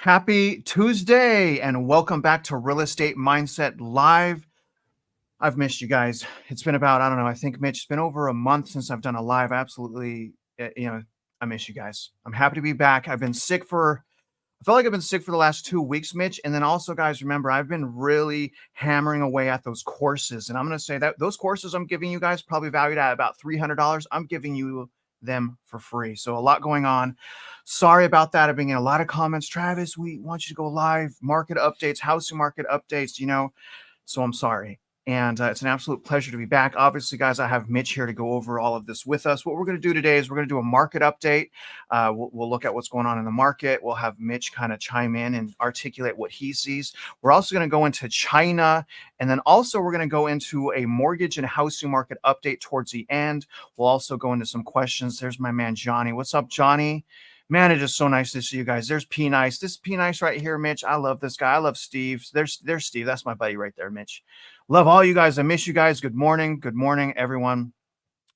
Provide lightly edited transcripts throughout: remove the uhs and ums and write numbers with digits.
Happy Tuesday and welcome back to Real Estate Mindset Live. I've missed you guys. It's been about, I don't know, I think, Mitch, it's been over a month since I've done a live. Absolutely, I miss you guys. I'm happy to be back. I felt like I've been sick for the last 2 weeks, Mitch. And then also, guys, remember, I've been really hammering away at those courses. And I'm going to say that those courses I'm giving you guys, probably valued at about $300, I'm giving you them for free. So a lot going on. Sorry about that. I've been getting a lot of comments. Travis, we want you to go live, market updates, housing market updates, so I'm sorry. And it's an absolute pleasure to be back. Obviously, guys, I have Mitch here to go over all of this with us. What we're going to do today is we're going to do a market update. We'll look at what's going on in the market. We'll have Mitch kind of chime in and articulate what he sees. We're also going to go into China. And then also we're going to go into a mortgage and housing market update towards the end. We'll also go into some questions. There's my man, Johnny. What's up, Johnny? Man, it is so nice to see you guys. There's P Nice. This is P Nice right here, Mitch. I love this guy. I love Steve. There's Steve. That's my buddy right there, Mitch. Love all you guys. I miss you guys. Good morning. Good morning, everyone.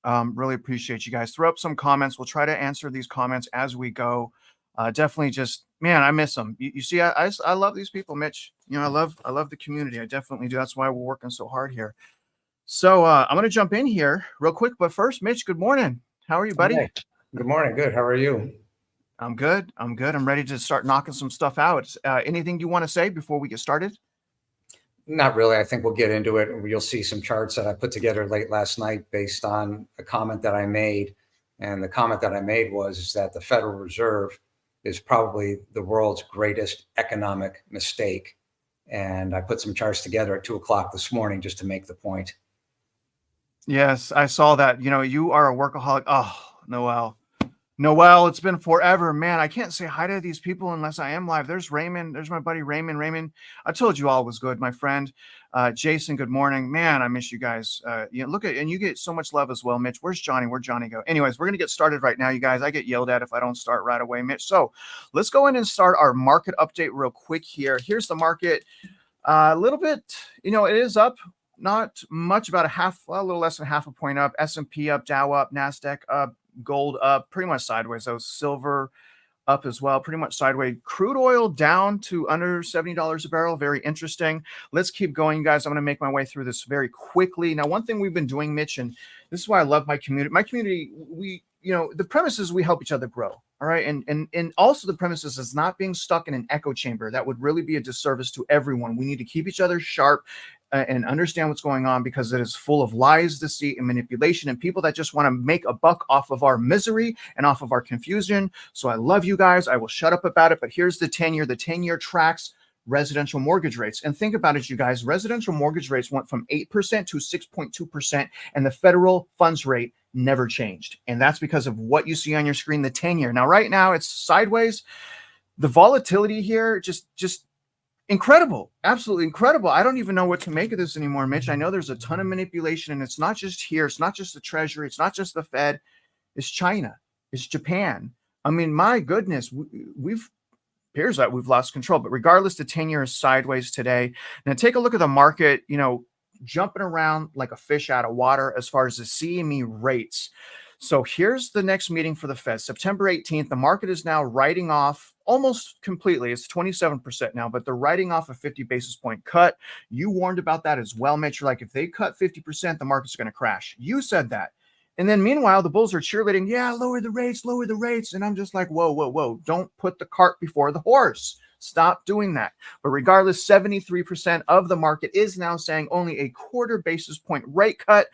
Really appreciate you guys. Throw up some comments. We'll try to answer these comments as we go. Definitely just, man, I miss them. You see, I love these people, Mitch. I love the community. I definitely do. That's why we're working so hard here. So I'm going to jump in here real quick. But first, Mitch, good morning. How are you, buddy? Hey, good morning. Good. How are you? I'm good. I'm ready to start knocking some stuff out. Anything you want to say before we get started? Not really. I think we'll get into it. You'll see some charts that I put together late last night based on a comment that I made. And the comment that I made was that the Federal Reserve is probably the world's greatest economic mistake. And I put some charts together at 2:00 this morning just to make the point. Yes, I saw that. You are a workaholic. Oh, Noel, it's been forever, man. I can't say hi to these people unless I am live. There's Raymond. There's my buddy Raymond. I told you all was good, my friend. Jason, good morning, man. I miss you guys. Look at, and you get so much love as well, Mitch. Where's Johnny? Where'd Johnny go? Anyways, we're gonna get started right now, you guys. I get yelled at if I don't start right away, Mitch. So let's go in and start our market update real quick here. Here's the market. A little bit, it is up. Not much, about a little less than half a point up. S&P up, Dow up, NASDAQ up. Gold up, pretty much sideways. So silver up as well, pretty much sideways. Crude oil down to under $70 a barrel. Very interesting. Let's keep going, you guys. I'm going to make my way through this very quickly. Now, one thing we've been doing, Mitch, and this is why I love my community. My community, the premise is we help each other grow. All right. And also the premises is not being stuck in an echo chamber. That would really be a disservice to everyone. We need to keep each other sharp and understand what's going on, because it is full of lies, deceit, and manipulation, and people that just want to make a buck off of our misery and off of our confusion. So I love you guys. I will shut up about it. But here's the 10-year. The 10-year tracks residential mortgage rates. And think about it, you guys. Residential mortgage rates went from 8% to 6.2%, and the federal funds rate never changed. And that's because of what you see on your screen, the 10-year. Now, right now, it's sideways. The volatility here just incredible. Absolutely incredible. I don't even know what to make of this anymore, Mitch. I know there's a ton of manipulation, and it's not just here. It's not just the Treasury. It's not just the Fed. It's China. It's Japan. I mean, my goodness, appears that we've lost control. But regardless, the 10-year is sideways today. Now, take a look at the market, jumping around like a fish out of water as far as the CME rates. So here's the next meeting for the Fed, September 18th. The market is now writing off almost completely. It's 27% now, but they're writing off a 50 basis point cut. You warned about that as well, Mitch. You're like, if they cut 50%, the market's going to crash. You said that. And then meanwhile, the bulls are cheerleading, yeah, lower the rates. And I'm just like, whoa. Don't put the cart before the horse. Stop doing that. But regardless, 73% of the market is now saying only a quarter basis point rate cut.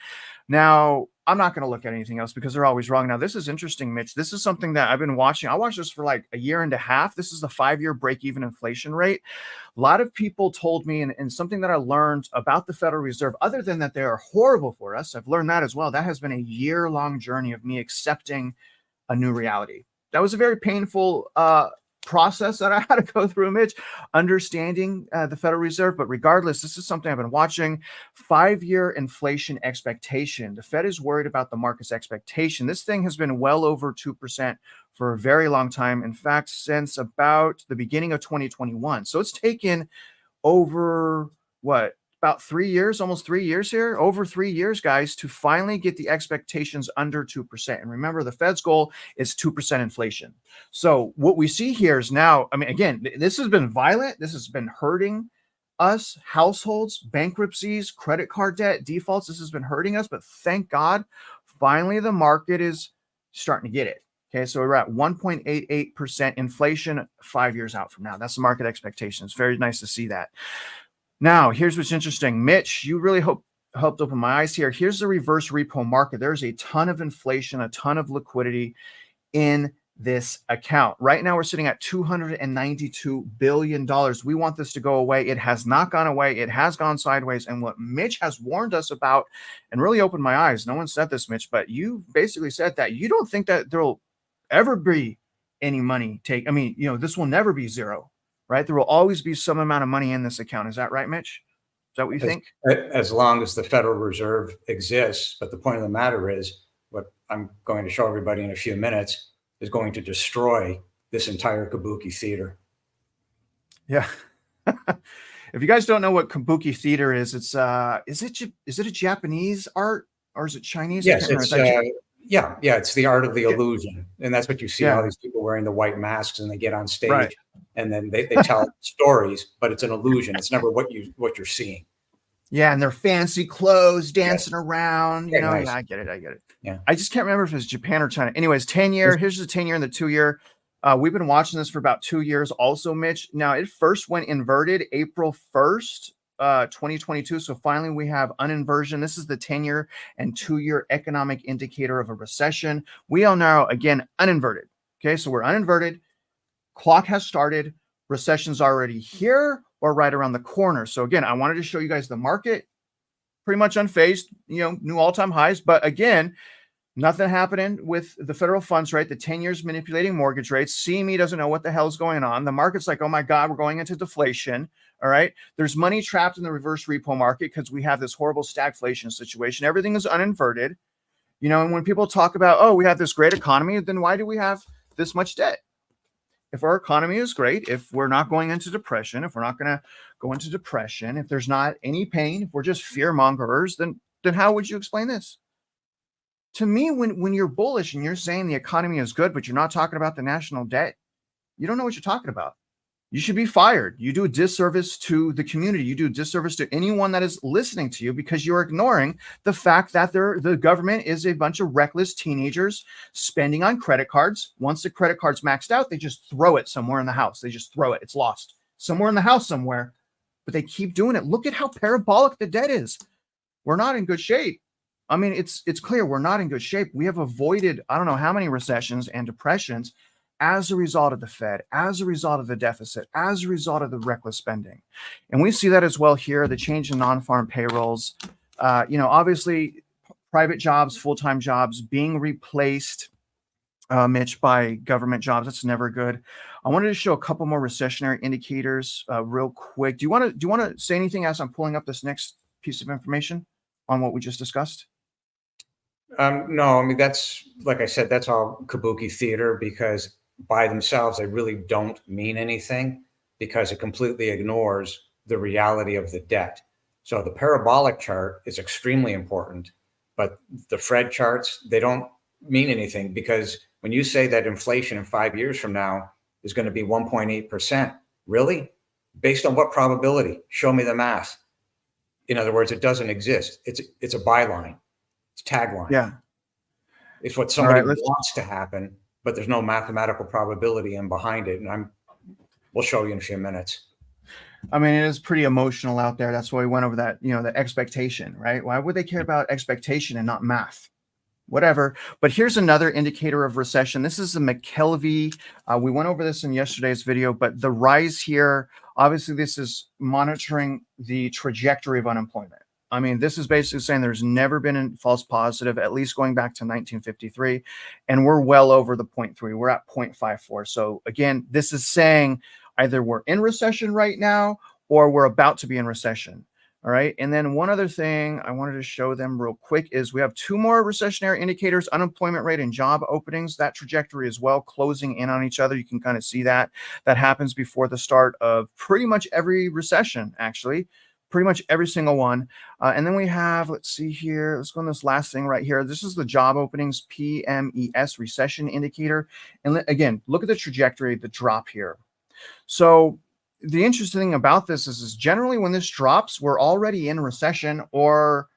Now, I'm not going to look at anything else because they're always wrong. Now, this is interesting, Mitch. This is something that I've been watching. I watched this for like a year and a half. This is the 5-year break-even inflation rate. A lot of people told me, and something that I learned about the Federal Reserve, other than that they are horrible for us, I've learned that as well. That has been a year-long journey of me accepting a new reality. That was a very painful process that I had to go through, Mitch, understanding the Federal Reserve. But regardless, this is something I've been watching. 5-year inflation expectation. The Fed is worried about the market's expectation. This thing has been well over 2% for a very long time. In fact, since about the beginning of 2021. So it's taken over about about 3 years, almost 3 years here, over 3 years, guys, to finally get the expectations under 2%. And remember, the Fed's goal is 2% inflation. So what we see here is now, I mean, again, this has been violent. This has been hurting us, households, bankruptcies, credit card debt, defaults. This has been hurting us, but thank God, finally the market is starting to get it. Okay, so we're at 1.88% inflation 5 years out from now. That's the market expectation. It's very nice to see that. Now, here's what's interesting. Mitch, you really helped open my eyes here. Here's the reverse repo market. There's a ton of inflation, a ton of liquidity in this account. Right now, we're sitting at $292 billion. We want this to go away. It has not gone away. It has gone sideways. And what Mitch has warned us about and really opened my eyes, no one said this, Mitch, but you basically said that you don't think that there'll ever be any money take. I mean, this will never be zero, right? There will always be some amount of money in this account. Is that right, Mitch? Is that what you think? As long as the Federal Reserve exists. But the point of the matter is, what I'm going to show everybody in a few minutes is going to destroy this entire kabuki theater. Yeah. If you guys don't know what kabuki theater is, it's is it a Japanese art or is it Chinese? Yes, it's it's the art of the illusion, and that's what you see all these people wearing the white masks, and they get on stage, and then they tell stories, but it's an illusion. It's never what you're seeing. Yeah, and they're fancy clothes, dancing around. Nice. Yeah, I get it. Yeah, I just can't remember if it's Japan or China. Anyways, 10-year. Here's the 10-year and the 2-year. We've been watching this for about 2 years, also, Mitch. Now, it first went inverted April 1st. 2022. So finally, we have uninversion. This is the 10-year and 2-year economic indicator of a recession. We are now, again, uninverted. Okay, so we're uninverted. Clock has started. Recession's already here or right around the corner. So again, I wanted to show you guys the market pretty much unfazed, new all-time highs. But again, nothing happening with the federal funds rate. The 10 years manipulating mortgage rates. CME doesn't know what the hell's going on. The market's like, oh my God, we're going into deflation. All right. There's money trapped in the reverse repo market because we have this horrible stagflation situation. Everything is uninverted. And when people talk about, oh, we have this great economy, then why do we have this much debt? If our economy is great, if we're not going into depression, if we're not going to go into depression, if there's not any pain, if we're just fear mongers, then how would you explain this? To me, when you're bullish and you're saying the economy is good, but you're not talking about the national debt, you don't know what you're talking about. You should be fired. You do a disservice to the community. You do a disservice to anyone that is listening to you because you're ignoring the fact that the government is a bunch of reckless teenagers spending on credit cards. Once the credit card's maxed out, they just throw it somewhere in the house. They just throw it. It's lost somewhere in the house somewhere, but they keep doing it. Look at how parabolic the debt is. We're not in good shape. I mean, it's clear we're not in good shape. We have avoided, I don't know how many recessions and depressions as a result of the Fed, as a result of the deficit, as a result of the reckless spending. And we see that as well here, the change in non-farm payrolls, obviously private jobs, full-time jobs being replaced, Mitch, by government jobs. That's never good. I wanted to show a couple more recessionary indicators real quick. Do you want to say anything as I'm pulling up this next piece of information on what we just discussed? No, I mean, that's, like I said, that's all kabuki theater because by themselves, they really don't mean anything because it completely ignores the reality of the debt. So the parabolic chart is extremely important, but the Fred charts, they don't mean anything because when you say that inflation in 5 years from now is going to be 1.8%, really? Based on what probability? Show me the math. In other words, it doesn't exist. It's a byline. It's tagline. Yeah. It's what somebody wants to happen, but there's no mathematical probability in behind it. And we'll show you in a few minutes. I mean, it is pretty emotional out there. That's why we went over that, the expectation, right? Why would they care about expectation and not math? Whatever. But here's another indicator of recession. This is the McKelvey. We went over this in yesterday's video, but the rise here, obviously this is monitoring the trajectory of unemployment. I mean, this is basically saying there's never been a false positive, at least going back to 1953, and we're well over the 0.3. We're at 0.54. So again, this is saying either we're in recession right now or we're about to be in recession. All right. And then one other thing I wanted to show them real quick is we have two more recessionary indicators, unemployment rate and job openings. That trajectory as well, closing in on each other. You can kind of see that. That happens before the start of pretty much every recession, actually. pretty much every single one. And then we have, let's see here, let's go on this last thing right here. This is the job openings PMES recession indicator. And again, look at the trajectory, the drop here. So the interesting thing about this is generally when this drops, we're already in recession or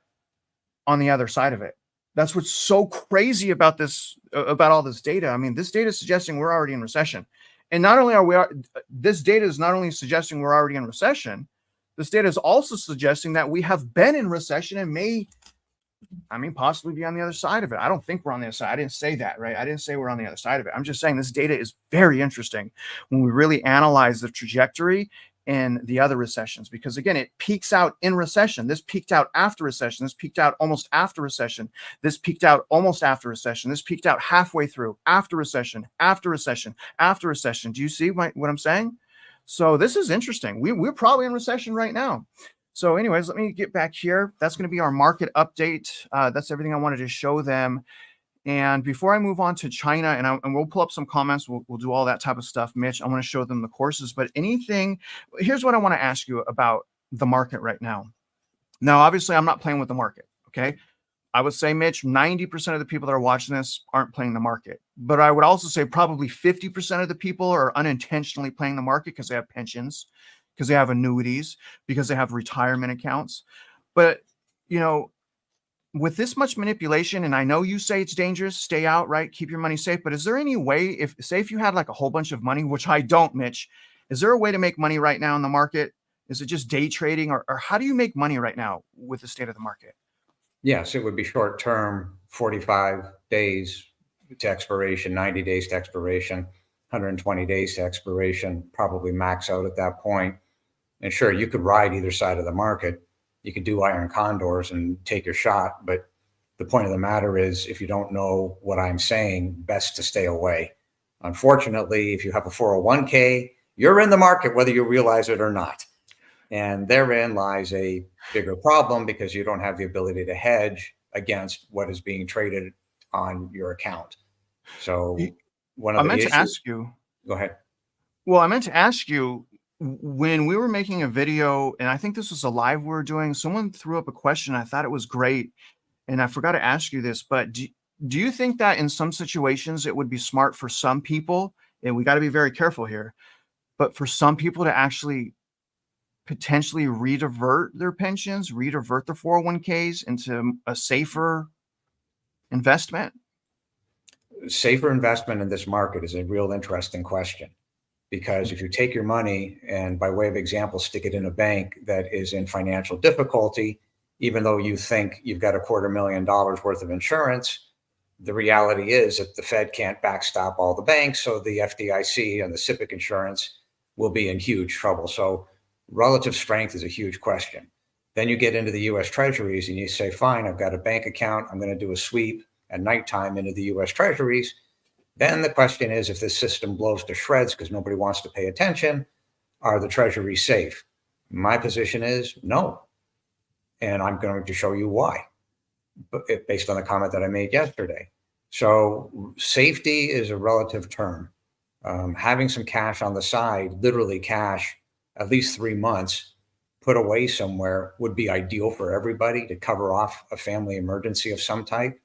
on the other side of it. That's what's so crazy about this, about all this data. I mean, this data is suggesting we're already in recession. And not only this data is not only suggesting we're already in recession, this data is also suggesting that we have been in recession and may, possibly be on the other side of it. I don't think we're on the other side. I didn't say that, right? I didn't say we're on the other side of it. I'm just saying this data is very interesting when we really analyze the trajectory in the other recessions, because again, it peaks out in recession. This peaked out after recession. This peaked out almost after recession. This peaked out almost after recession. This peaked out halfway through, after recession, after recession, after recession. Do you see what I'm saying? So this is interesting. We're probably in recession right now. So anyways, let me get back here. That's going to be our market update. That's everything I wanted to show them. And before I move on to China, and we'll pull up some comments, we'll do all that type of stuff, Mitch. I want to show them the courses, but here's what I want to ask you about the market right now. Now, obviously, I'm not playing with the market, okay? I would say, Mitch, 90% of the people that are watching this aren't playing the market. But I would also say probably 50% of the people are unintentionally playing the market because they have pensions, because they have annuities, because they have retirement accounts. But, with this much manipulation, and I know you say it's dangerous, stay out, right? Keep your money safe. But is there any way, if you had like a whole bunch of money, which I don't, Mitch, is there a way to make money right now in the market? Is it just day trading, or how do you make money right now with the state of the market? Yes, it would be short term, 45 days to expiration, 90 days to expiration, 120 days to expiration, probably max out at that point. And sure, you could ride either side of the market. You could do iron condors and take your shot. But the point of the matter is, if you don't know what I'm saying, best to stay away. Unfortunately, if you have a 401k, you're in the market, whether you realize it or not. And therein lies a bigger problem because you don't have the ability to hedge against what is being traded on your account. So one of the issues. To ask you. Go ahead. Well, I meant to ask you, when we were making a video, and I think this was a live we were doing, someone threw up a question. I thought it was great, and I forgot to ask you this, but do you think that in some situations it would be smart for some people, and we got to be very careful here, but for some people to actually potentially redivert their pensions, redivert their 401ks into a safer investment? Safer investment in this market is a real interesting question. Because if you take your money and, by way of example, stick it in a bank that is in financial difficulty, even though you think you've got $250,000 worth of insurance, the reality is that the Fed can't backstop all the banks. So the FDIC and the SIPC insurance will be in huge trouble. So relative strength is a huge question. Then you get into the US Treasuries and you say, fine, I've got a bank account. I'm going to do a sweep at nighttime into the US Treasuries. Then the question is, if this system blows to shreds because nobody wants to pay attention, are the treasuries safe? My position is no. And I'm going to show you why, based on the comment that I made yesterday. So safety is a relative term. Having some cash on the side, literally cash, at least 3 months, put away somewhere would be ideal for everybody to cover off a family emergency of some type.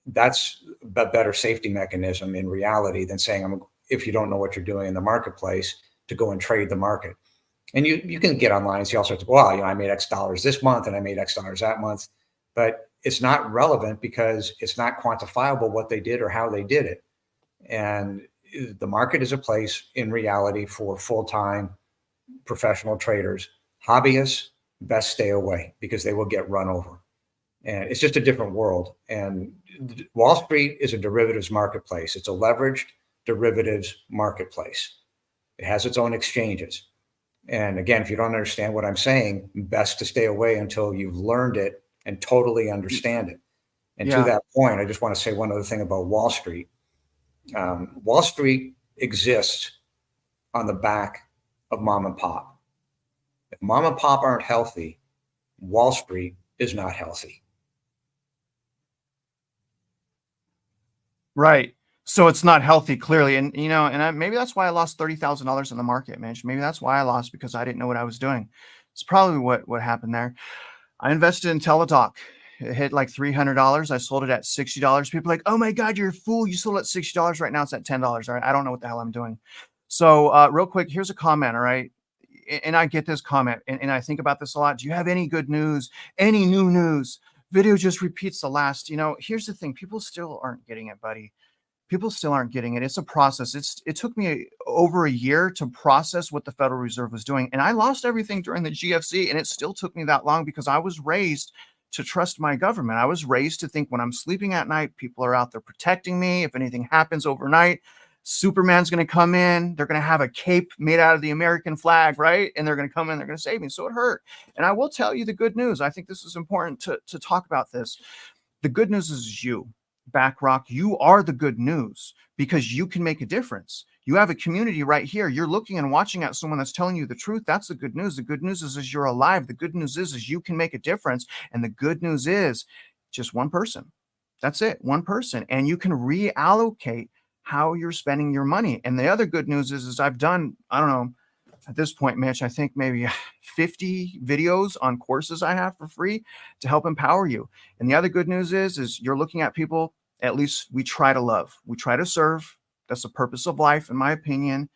That's a better safety mechanism in reality than saying, if you don't know what you're doing in the marketplace, to go and trade the market. And you can get online and see all sorts of, well, I made X dollars this month and I made X dollars that month, but it's not relevant because it's not quantifiable what they did or how they did it. And the market is a place in reality for full-time professional traders. Hobbyists, best stay away because they will get run over. And it's just a different world. And Wall Street is a derivatives marketplace. It's a leveraged derivatives marketplace. It has its own exchanges. And again, if you don't understand what I'm saying, best to stay away until you've learned it and totally understand it. And to that point, I just want to say one other thing about Wall Street. Wall Street exists on the back of mom and pop. If mom and pop aren't healthy, Wall Street is not healthy. Right. So it's not healthy, clearly. And, maybe that's why I lost $30,000 in the market, man. Maybe that's why I lost, because I didn't know what I was doing. It's probably what happened there. I invested in Teladoc. It hit like $300. I sold it at $60. People are like, oh my God, you're a fool. You sold it at $60. Right now it's at $10. All right. I don't know what the hell I'm doing. So real quick, here's a comment. All right. And I get this comment and I think about this a lot. Do you have any good news? Any new news? Video just repeats the last. Here's the thing. People still aren't getting it, buddy. People still aren't getting it. It's a process. It took me over a year to process what the Federal Reserve was doing. And I lost everything during the GFC, and it still took me that long because I was raised to trust my government. I was raised to think when I'm sleeping at night, people are out there protecting me. If anything happens overnight, Superman's going to come in. They're going to have a cape made out of the American flag, right? And they're going to come in. They're going to save me. So it hurt. And I will tell you the good news. I think this is important to talk about this. The good news is you. BlackRock, you are the good news because you can make a difference. You have a community right here. You're looking and watching at someone that's telling you the truth. That's the good news. The good news is you're alive. The good news is you can make a difference. And the good news is just one person. That's it. One person. And you can reallocate how you're spending your money. And the other good news is I've done, I don't know, at this point, Mitch, I think maybe 50 videos on courses I have for free to help empower you. And the other good news is you're looking at people. At least we try to love. We try to serve. That's the purpose of life, in my opinion.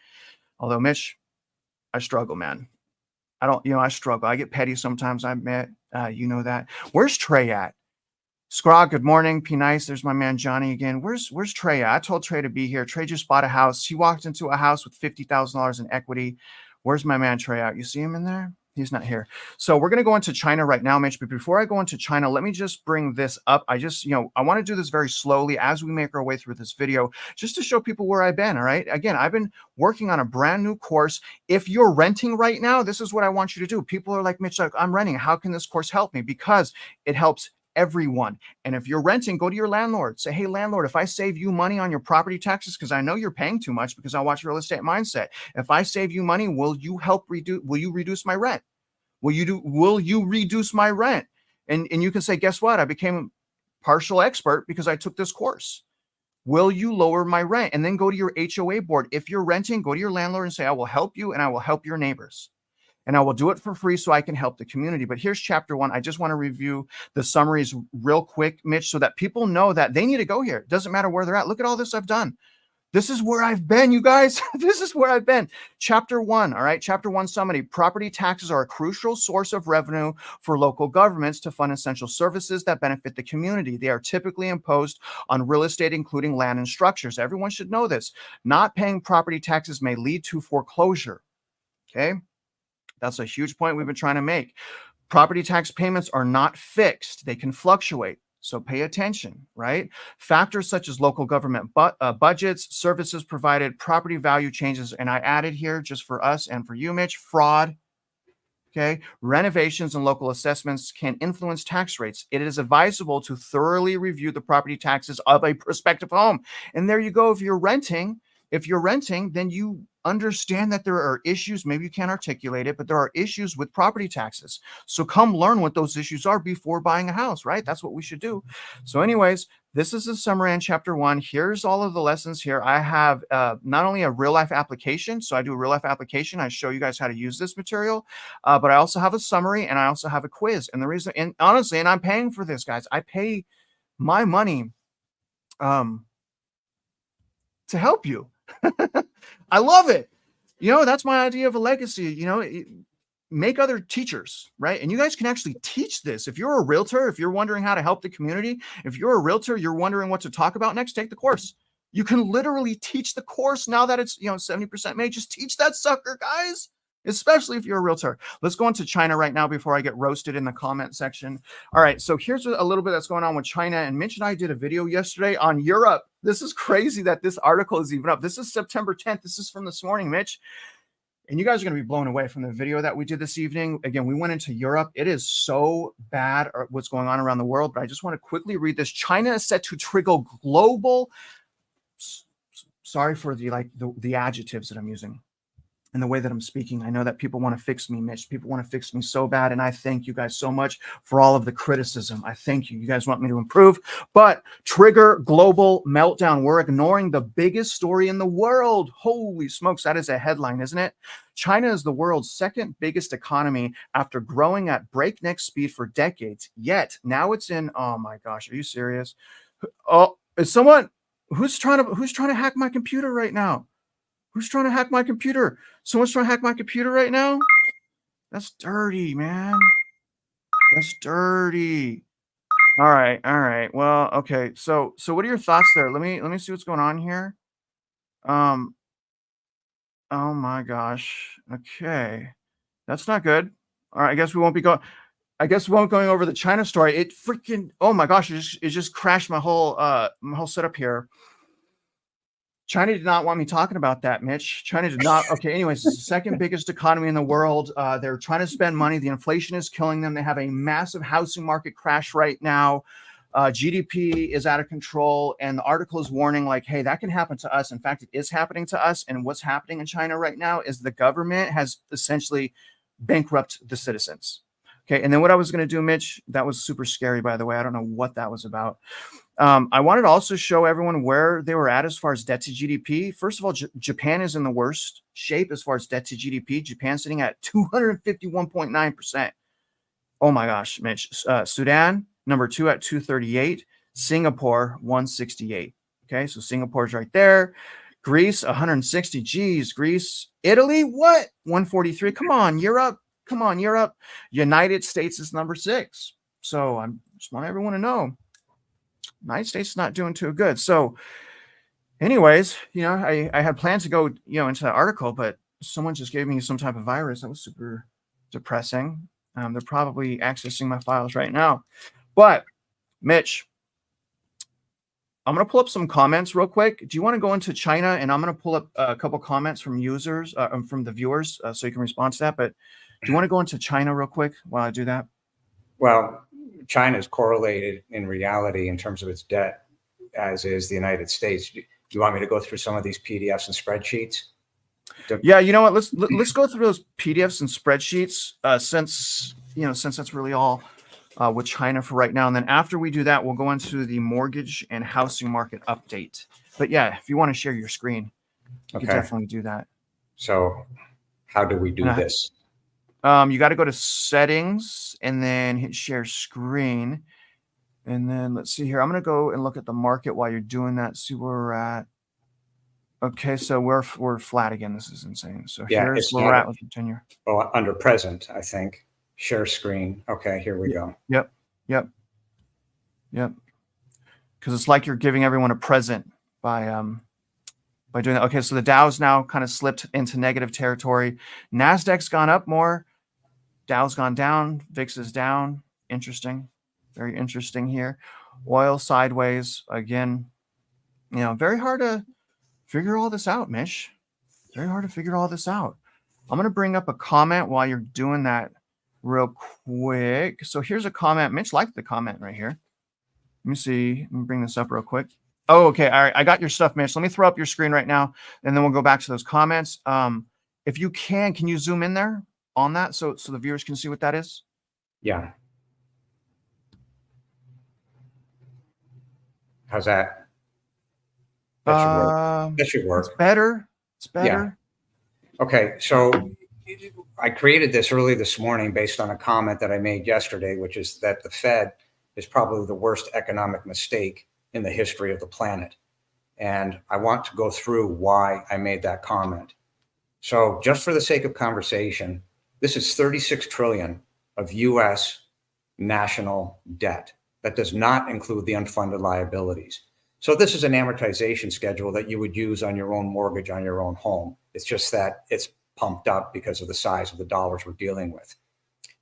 Although, Mitch, I struggle, man. I struggle. I get petty sometimes, I admit. You know that. Where's Trey at? Scrog, good morning. P nice. There's my man Johnny again. Where's Trey at? I told Trey to be here. Trey just bought a house. He walked into a house with $50,000 in equity. Where's my man Trey at? You see him in there? He's not here. So we're going to go into China right now, Mitch. But before I go into China, let me just bring this up. I want to do this very slowly as we make our way through this video, just to show people where I've been. All right. Again, I've been working on a brand new course. If you're renting right now, this is what I want you to do. People are like, Mitch, I'm renting. How can this course help me? Because it helps everyone. And if you're renting, go to your landlord. Say, hey, landlord, if I save you money on your property taxes, because I know you're paying too much because I watch Real Estate Mindset. If I save you money, will you reduce my rent? Will you reduce my rent? And you can say, guess what? I became a partial expert because I took this course. Will you lower my rent? And then go to your HOA board. If you're renting, go to your landlord and say, I will help you and I will help your neighbors. And I will do it for free so I can help the community. But here's chapter 1. I just want to review the summaries real quick, Mitch, so that people know that they need to go here. It doesn't matter where they're at. Look at all this I've done. This is where I've been, you guys. This is where I've been. Chapter 1, all right? Chapter 1 summary. Property taxes are a crucial source of revenue for local governments to fund essential services that benefit the community. They are typically imposed on real estate, including land and structures. Everyone should know this. Not paying property taxes may lead to foreclosure, okay? That's a huge point we've been trying to make. Property tax payments are not fixed. They can fluctuate. So pay attention, right? Factors such as local government budgets, services provided, property value changes, and I added here just for us and for you, Mitch, fraud, okay? Renovations and local assessments can influence tax rates. It is advisable to thoroughly review the property taxes of a prospective home. And there you go. If you're renting, then you understand that there are issues. Maybe you can't articulate it, but there are issues with property taxes. So come learn what those issues are before buying a house, right? That's what we should do. So anyways, this is the summary in chapter 1. Here's all of the lessons here. I have not only a real life application. So I do a real life application. I show you guys how to use this material, but I also have a summary and I also have a quiz. And the reason, and honestly, and I'm paying for this, guys, I pay my money to help you. I love it. That's my idea of a legacy, make other teachers, right? And you guys can actually teach this. If you're a realtor, if you're wondering how to help the community, if you're a realtor, you're wondering what to talk about next, take the course. You can literally teach the course now that it's, 70% made. Just teach that sucker, guys, especially if you're a realtor. Let's go into China right now before I get roasted in the comment section. All right. So here's a little bit that's going on with China. And Mitch and I did a video yesterday on Europe. This is crazy that this article is even up. This is September 10th. This is from this morning, Mitch. And you guys are going to be blown away from the video that we did this evening. Again, we went into Europe. It is so bad what's going on around the world. But I just want to quickly read this. China is set to trigger global. Sorry for the adjectives that I'm using. and the way that I'm speaking. I know that people want to fix me, Mitch. People want to fix me so bad. And I thank you guys so much for all of the criticism. I thank you. You guys want me to improve. But trigger global meltdown. We're ignoring the biggest story in the world. Holy smokes. That is a headline, isn't it? China is the world's second biggest economy after growing at breakneck speed for decades. Yet now it's in, oh my gosh, are you serious? Oh, is someone who's trying to hack my computer right now? Who's trying to hack my computer? Someone's trying to hack my computer right now? That's dirty, man. That's dirty. All right, all right. Well, okay. So what are your thoughts there? Let me see what's going on here. Um, oh my gosh. Okay. That's not good. All right, I guess we won't going over the China story. It freaking, oh my gosh, it just crashed my whole setup here. China did not want me talking about that, Mitch. China did not. Okay, anyways, it's the second biggest economy in the world. They're trying to spend money. The inflation is killing them. They have a massive housing market crash right now. GDP is out of control. And the article is warning like, hey, that can happen to us. In fact, it is happening to us. And what's happening in China right now is the government has essentially bankrupted the citizens. Okay, and then what I was going to do, Mitch, that was super scary, by the way. I don't know what that was about. I wanted to also show everyone where they were at as far as debt to GDP. First of all, Japan is in the worst shape as far as debt to GDP. Japan sitting at 251.9%. Oh my gosh, Mitch. Sudan, number 2 at 238. Singapore, 168. Okay, so Singapore's right there. Greece, 160. Geez, Greece. Italy, what? 143. Come on, Europe. Come on, Europe. United States is number 6. So I just want everyone to know. United States is not doing too good. So anyways, I had planned to go, into that article, but someone just gave me some type of virus. That was super depressing. They're probably accessing my files right now. But Mitch, I'm going to pull up some comments real quick. Do you want to go into China? And I'm going to pull up a couple comments from users, from the viewers, so you can respond to that. But do you want to go into China real quick while I do that? Well, China is correlated in reality in terms of its debt, as is the United States. Do you want me to go through some of these PDFs and spreadsheets? Yeah, you know what? Let's go through those PDFs and spreadsheets since that's really all with China for right now. And then after we do that, we'll go into the mortgage and housing market update. But yeah, if you want to share your screen, you can definitely do that. So how do we do this? You got to go to settings and then hit share screen. And then let's see here. I'm going to go and look at the market while you're doing that. See where we're at. Okay, so we're flat again. This is insane. So yeah, here's where we're at with the 10-year. Well, under present, I think. Share screen. Okay, here we go. Yep. Because it's like you're giving everyone a present by doing that. Okay, so the Dow's now kind of slipped into negative territory. NASDAQ's gone up more. Dow's gone down. VIX is down. Interesting. Very interesting here. Oil sideways. Again, very hard to figure all this out, Mish. Very hard to figure all this out. I'm going to bring up a comment while you're doing that real quick. So here's a comment. Mitch liked the comment right here. Let me see. Let me bring this up real quick. Oh, okay. All right. I got your stuff, Mitch. Let me throw up your screen right now, and then we'll go back to those comments. If you can you zoom in there on that so the viewers can see what that is? Yeah. How's that? That should work. That should work. It's better. It's better. Yeah. Okay. So I created this early this morning based on a comment that I made yesterday, which is that the Fed is probably the worst economic mistake in the history of the planet. And I want to go through why I made that comment. So just for the sake of conversation, this is 36 trillion of US national debt. That does not include the unfunded liabilities. So this is an amortization schedule that you would use on your own mortgage on your own home. It's just that it's pumped up because of the size of the dollars we're dealing with.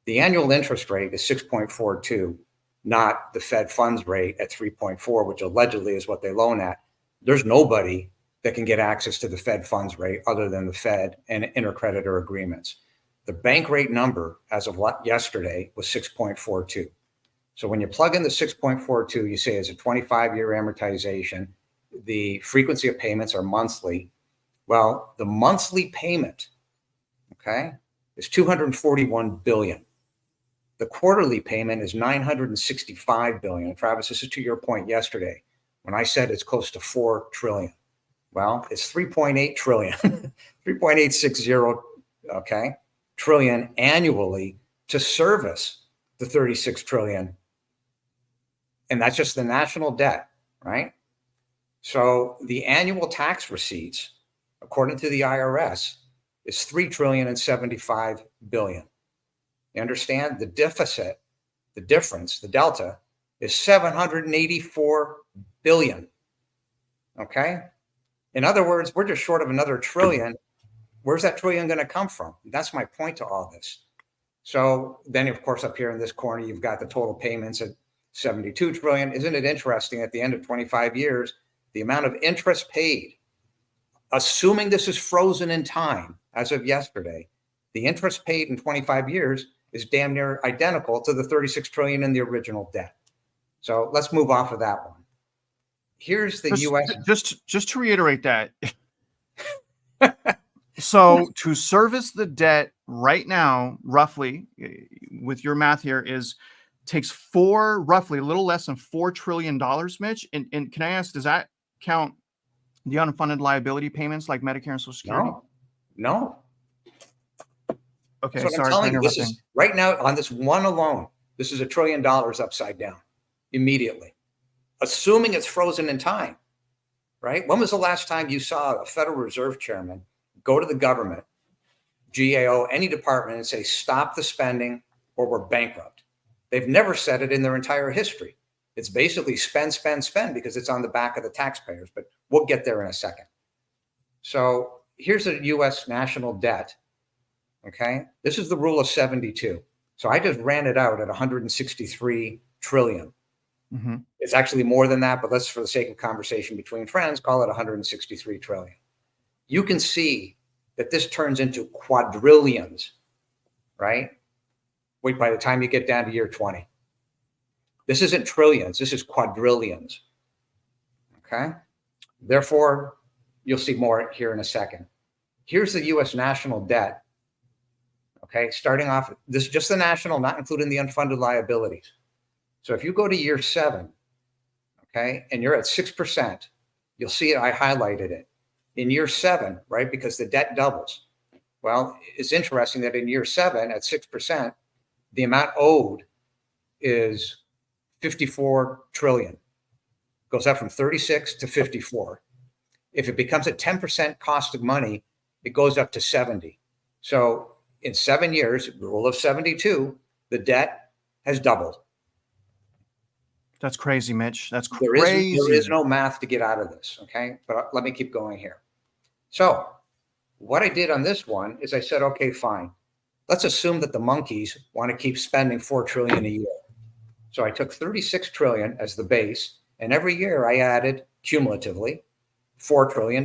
The annual interest rate is 6.42, not the Fed funds rate at 3.4, which allegedly is what they loan at. There's nobody that can get access to the Fed funds rate other than the Fed and intercreditor agreements. The bank rate number as of yesterday was 6.42. So when you plug in the 6.42, you say it's a 25-year amortization. The frequency of payments are monthly. Well, the monthly payment okay, is 241 billion. The quarterly payment is 965 billion. Travis, this is to your point yesterday when I said it's close to 4 trillion. Well, it's 3.8 trillion, 3.860, okay, trillion annually to service the 36 trillion. And that's just the national debt, right? So the annual tax receipts, according to the IRS, is 3 trillion and 75 billion. You understand the deficit, the difference, the delta is 784 billion. Okay. In other words, we're just short of another trillion. Where's that trillion going to come from? That's my point to all this. So then, of course, up here in this corner, you've got the total payments at 72 trillion. Isn't it interesting at the end of 25 years, the amount of interest paid, assuming this is frozen in time as of yesterday, the interest paid in 25 years is damn near identical to the 36 trillion in the original debt. So let's move off of that one. Here's the US. Just to reiterate that. So to service the debt right now, roughly, with your math here, takes roughly a little less than $4 trillion, Mitch. And can I ask, does that count the unfunded liability payments like Medicare and Social Security? No. Okay, that's what sorry I'm telling for you. This interrupting. is right now on this one alone. This is $1 trillion upside down immediately, assuming it's frozen in time. Right? When was the last time you saw a Federal Reserve chairman go to the government, GAO, any department, and say, stop the spending or we're bankrupt? They've never said it in their entire history. It's basically spend, spend, spend because it's on the back of the taxpayers, but we'll get there in a second. So here's the US national debt. Okay. This is the rule of 72. So I just ran it out at 163 trillion. Mm-hmm. It's actually more than that, but let's, for the sake of conversation between friends, call it 163 trillion. You can see that this turns into quadrillions, right? Wait, by the time you get down to year 20. This isn't trillions, this is quadrillions. Okay. Therefore, you'll see more here in a second. Here's the US national debt. Okay. Starting off, this is just the national, not including the unfunded liabilities. So if you go to year 7, okay, and you're at 6%, you'll see it, I highlighted it. In year 7, right, because the debt doubles. Well, it's interesting that in year 7 at 6%, the amount owed is 54 trillion. Goes up from 36 to 54. If it becomes a 10% cost of money, it goes up to 70. So in 7 years, rule of 72, the debt has doubled. That's crazy, Mitch. That's crazy. There is no math to get out of this, okay? But let me keep going here. So what I did on this one is I said, okay, fine. Let's assume that the monkeys want to keep spending 4 trillion a year. So I took 36 trillion as the base, and every year I added cumulatively $4 trillion.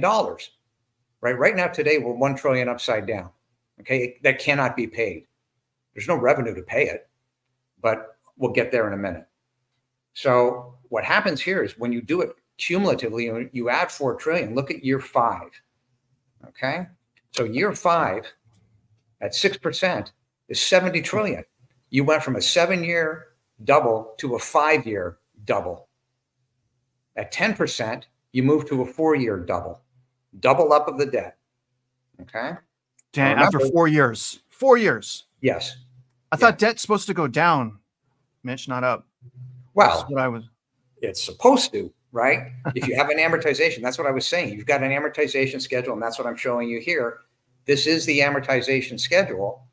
Right now, today, we're 1 trillion upside down, okay? That cannot be paid. There's no revenue to pay it, but we'll get there in a minute. So what happens here is when you do it cumulatively, you add 4 trillion, look at year 5, okay? So year 5 at 6% is 70 trillion. You went from a 7-year double to a 5-year double. At 10%, you move to a 4-year double up of the debt, okay? Damn, after 4 years. 4 years. Yes. I thought debt's supposed to go down, Mitch, not up. Well, what it's supposed to, right? If you have an amortization, that's what I was saying. You've got an amortization schedule, and that's what I'm showing you here. This is the amortization schedule,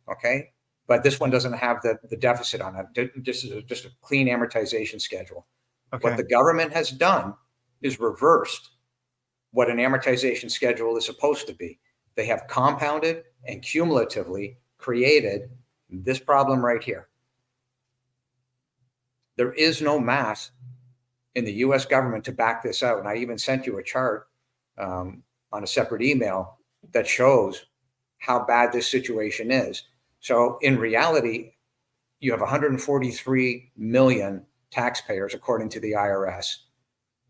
okay? But this one doesn't have the deficit on it. This is just a clean amortization schedule. Okay. What the government has done is reversed what an amortization schedule is supposed to be. They have compounded and cumulatively created this problem right here. There is no math in the US government to back this out. And I even sent you a chart on a separate email that shows how bad this situation is. So in reality, you have 143 million taxpayers, according to the IRS.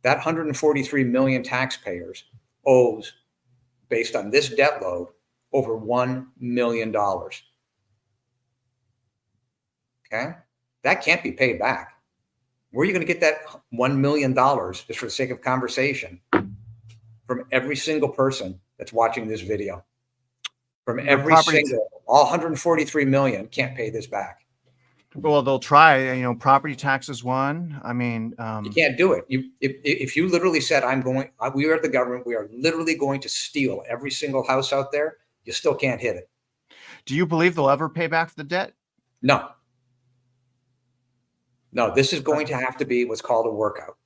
That 143 million taxpayers owes, based on this debt load, over $1 million. Okay. That can't be paid back. Where are you going to get that $1 million, just for the sake of conversation, from every single person that's watching this video? From every single, all 143 million can't pay this back. Well, they'll try. Property taxes one. I mean, you can't do it. If you literally said, we are the government, we are literally going to steal every single house out there, you still can't hit it. Do you believe they'll ever pay back the debt? No. No, this is going to have to be what's called a workout.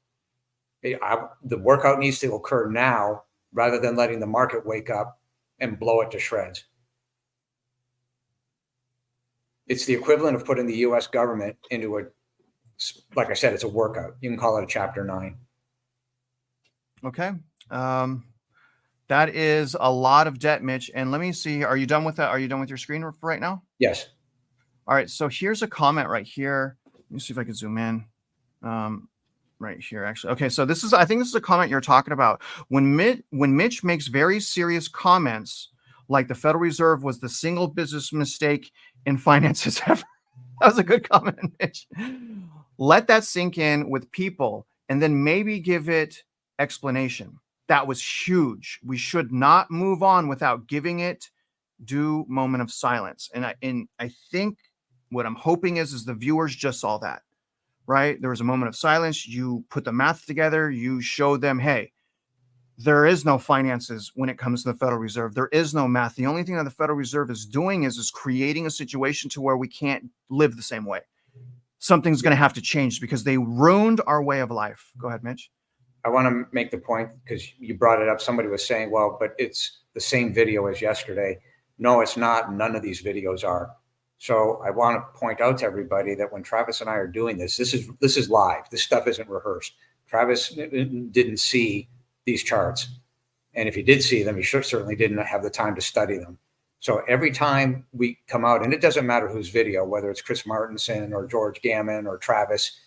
The workout needs to occur now rather than letting the market wake up and blow it to shreds. It's the equivalent of putting the U.S. government into like I said, it's a workout. You can call it a Chapter 9. Okay. That is a lot of debt, Mitch. And let me see. Are you done with that? Are you done with your screen right now? Yes. All right. So here's a comment right here. Let me see if I can zoom in. Right here, actually. Okay. So I think this is a comment you're talking about. When Mitch makes very serious comments, like the Federal Reserve was the single business mistake in finances ever. That was a good comment, Mitch. Let that sink in with people and then maybe give it explanation. That was huge. We should not move on without giving it due moment of silence. And I think what I'm hoping is the viewers just saw that, right? There was a moment of silence. You put the math together. You showed them, hey, there is no finances when it comes to the Federal Reserve. There is no math. The only thing that the Federal Reserve is doing is creating a situation to where we can't live the same way. Something's going to have to change because they ruined our way of life. Go ahead, Mitch. I want to make the point because you brought it up. Somebody was saying, well, but it's the same video as yesterday. No, it's not. None of these videos are. So I want to point out to everybody that when Travis and I are doing this is live. This stuff isn't rehearsed. Travis didn't see these charts. And if he did see them, he certainly didn't have the time to study them. So every time we come out, and it doesn't matter whose video, whether it's Chris Martinson or George Gammon or Travis,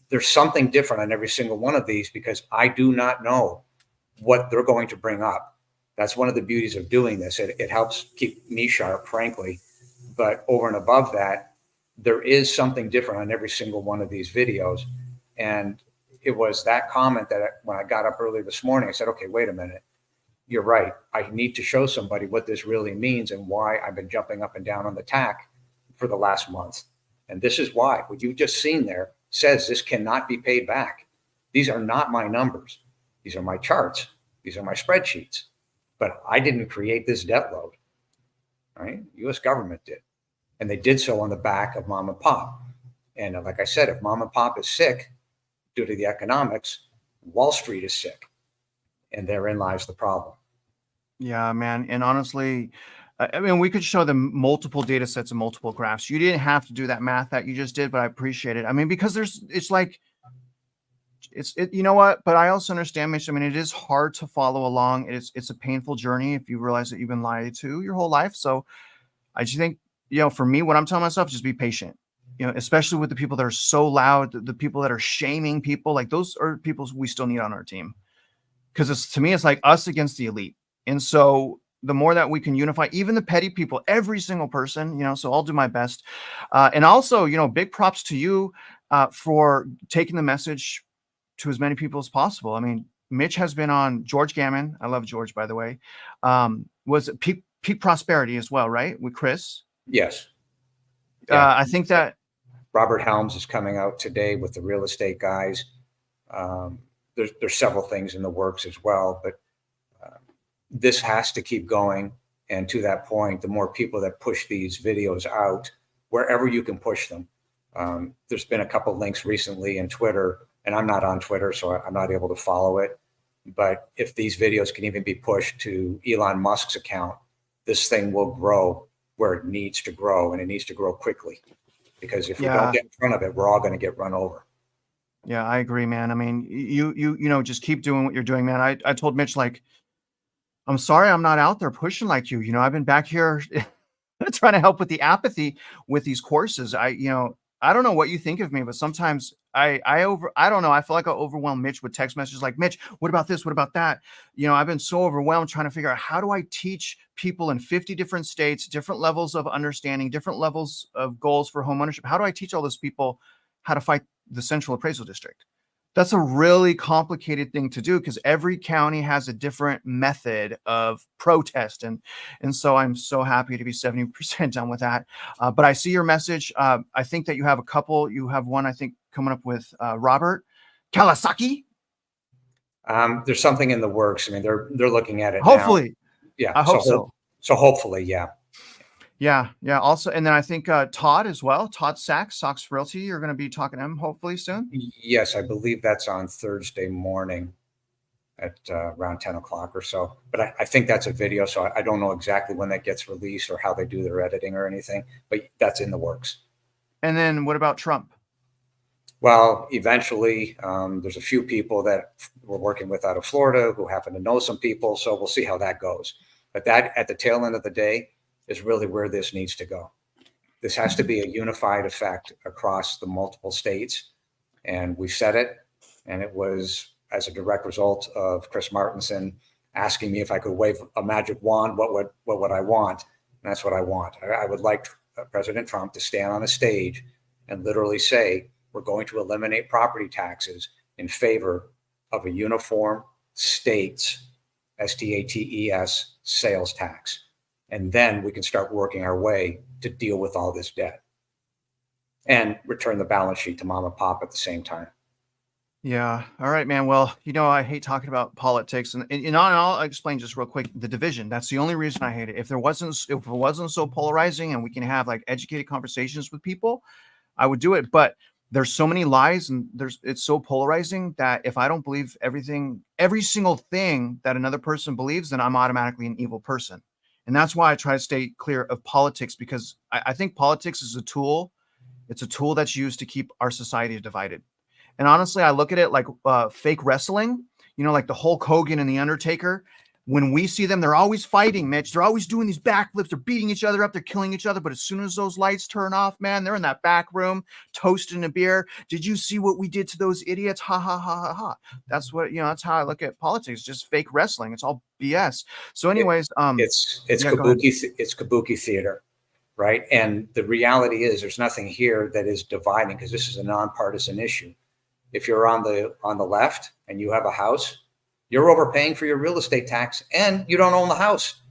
there's something different on every single one of these because I do not know what they're going to bring up. That's one of the beauties of doing this. It helps keep me sharp, frankly. But over and above that, there is something different on every single one of these videos. And it was that comment that when I got up early this morning, I said, okay, wait a minute. You're right. I need to show somebody what this really means and why I've been jumping up and down on the TAC for the last month. And this is why what you've just seen there says this cannot be paid back. These are not my numbers. These are my charts. These are my spreadsheets. But I didn't create this debt load, right? U.S. government did. And they did so on the back of mom and pop. And like I said, if mom and pop is sick due to the economics, Wall Street is sick. And therein lies the problem. Yeah, man. And honestly, I mean, we could show them multiple data sets and multiple graphs. You didn't have to do that math that you just did, but I appreciate it. I mean, because you know what? But I also understand, Mitch. I mean, it is hard to follow along. It's a painful journey if you realize that you've been lied to your whole life. So I just think, for me, what I'm telling myself, just be patient. Especially with the people that are so loud, the people that are shaming people, like those are people we still need on our team. Because to me, it's like us against the elite. And so the more that we can unify, even the petty people, every single person, so I'll do my best. And also, big props to you for taking the message to as many people as possible. I mean, Mitch has been on George Gammon. I love George, by the way. Was it Peak Prosperity as well, right? With Chris? Yes. Yeah. I think that Robert Helms is coming out today with the real estate guys. There's several things in the works as well, but this has to keep going. And to that point, the more people that push these videos out, wherever you can push them. There's been a couple links recently in Twitter, and I'm not on Twitter, so I'm not able to follow it. But if these videos can even be pushed to Elon Musk's account, this thing will grow where it needs to grow, and it needs to grow quickly. Because if we don't get in front of it, we're all going to get run over. Yeah, I agree, man. I mean, you just keep doing what you're doing, man. I told Mitch, like, I'm sorry I'm not out there pushing like you. I've been back here trying to help with the apathy with these courses. I don't know what you think of me, but sometimes I don't know. I feel like I overwhelm Mitch with text messages like, Mitch, what about this? What about that? I've been so overwhelmed trying to figure out how do I teach people in 50 different states, different levels of understanding, different levels of goals for home ownership. How do I teach all those people how to fight the Central Appraisal District? That's a really complicated thing to do because every county has a different method of protest. And so I'm so happy to be 70% done with that. But I see your message. I think that you have a couple. You have one, I think, coming up with Robert Kawasaki. There's something in the works. I mean, they're looking at it now. Hopefully. Yeah. I hope so. So hopefully, yeah. Yeah. Also, and then I think Todd as well. Todd Sachs Realty. You're going to be talking to him hopefully soon. Yes, I believe that's on Thursday morning at around 10 o'clock or so. But I think that's a video, so I don't know exactly when that gets released or how they do their editing or anything, but that's in the works. And then what about Trump? Well, eventually, there's a few people that we're working with out of Florida who happen to know some people, so we'll see how that goes. But that, at the tail end of the day, is really where this needs to go. This has to be a unified effect across the multiple states. And we said it, and it was as a direct result of Chris Martenson asking me if I could wave a magic wand, what would I want? And that's what I want. I would like President Trump to stand on a stage and literally say, we're going to eliminate property taxes in favor of a uniform states, STATES, sales tax. And then we can start working our way to deal with all this debt and return the balance sheet to mom and pop at the same time. Yeah. All right, man. Well, I hate talking about politics, and I'll explain just real quick the division. That's the only reason I hate it. If it wasn't so polarizing and we can have like educated conversations with people, I would do it. But there's so many lies and it's so polarizing that if I don't believe every single thing that another person believes, then I'm automatically an evil person. And that's why I try to stay clear of politics, because I think politics is a tool. It's a tool that's used to keep our society divided. And honestly, I look at it like fake wrestling, like the Hulk Hogan and the Undertaker. When we see them, they're always fighting, Mitch. They're always doing these backflips. They're beating each other up. They're killing each other. But as soon as those lights turn off, man, they're in that back room toasting a beer. Did you see what we did to those idiots? Ha, ha, ha, ha, ha. That's what, that's how I look at politics. Just fake wrestling. It's all BS. So anyways, it's kabuki theater, right? And the reality is there's nothing here that is dividing, because this is a nonpartisan issue. If you're on the left and you have a house, you're overpaying for your real estate tax and you don't own the house.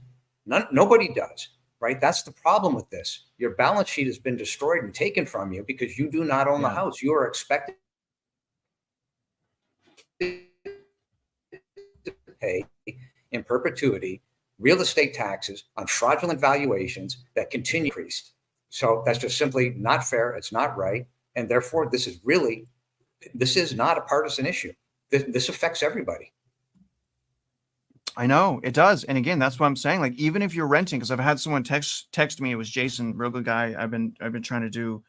Nobody does, right? That's the problem with this. Your balance sheet has been destroyed and taken from you because you do not own the house. You are expected to pay in perpetuity real estate taxes on fraudulent valuations that continue to increase. So that's just simply not fair. It's not right. And therefore, this is not a partisan issue. This affects everybody. I know it does. And again, that's what I'm saying. Like, even if you're renting, because I've had someone text me, it was Jason, real good guy. I've been trying to do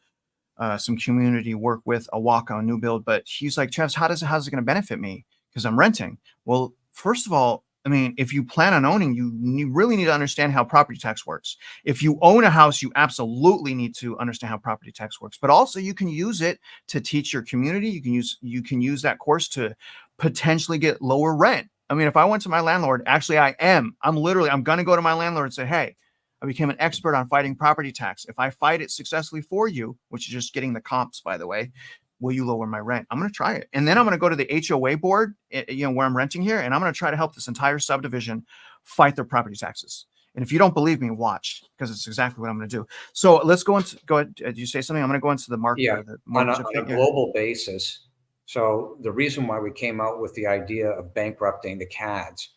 some community work with a walk on new build, but he's like, Travis, how's it going to benefit me? Because I'm renting. Well, first of all, I mean, if you plan on owning, you really need to understand how property tax works. If you own a house, you absolutely need to understand how property tax works, but also you can use it to teach your community. You can use that course to potentially get lower rent. I mean, if I went to my landlord, actually I'm going to go to my landlord and say, hey, I became an expert on fighting property tax. If I fight it successfully for you, which is just getting the comps, by the way, will you lower my rent? I'm going to try it. And then I'm going to go to the HOA board, where I'm renting here, and I'm going to try to help this entire subdivision fight their property taxes. And if you don't believe me, watch, because it's exactly what I'm going to do. So let's go ahead. Did you say something? I'm going to go into the market. Yeah, on a global basis. So the reason why we came out with the idea of bankrupting the CADs.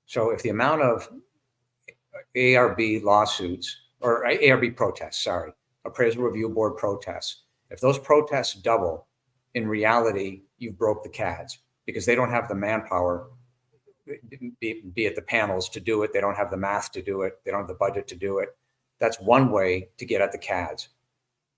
So if the amount of ARB lawsuits or ARB protests, appraisal review board protests, if those protests double, in reality, you've broke the CADs, because they don't have the manpower, be it the panels, to do it. They don't have the math to do it. They don't have the budget to do it. That's one way to get at the CADs.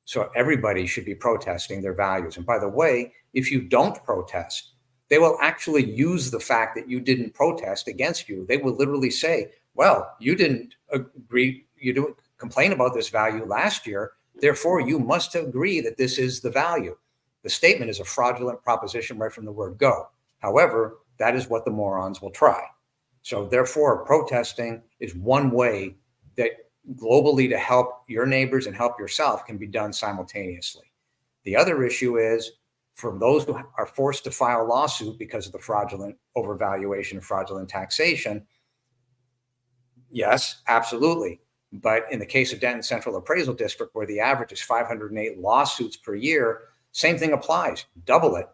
So everybody should be protesting their values. And by the way, if you don't protest, they will actually use the fact that you didn't protest against you. They will literally say, well, you didn't agree, you didn't complain about this value last year, Therefore, you must agree that this is the value. The statement is a fraudulent proposition right from the word go. However, that is what the morons will try. So therefore, protesting is one way that globally to help your neighbors and help yourself can be done simultaneously. The other issue is for those who are forced to file a lawsuit because of the fraudulent overvaluation and fraudulent taxation. Yes, absolutely. But in the case of Denton Central Appraisal District, where the average is 508 lawsuits per year, same thing applies. Double it,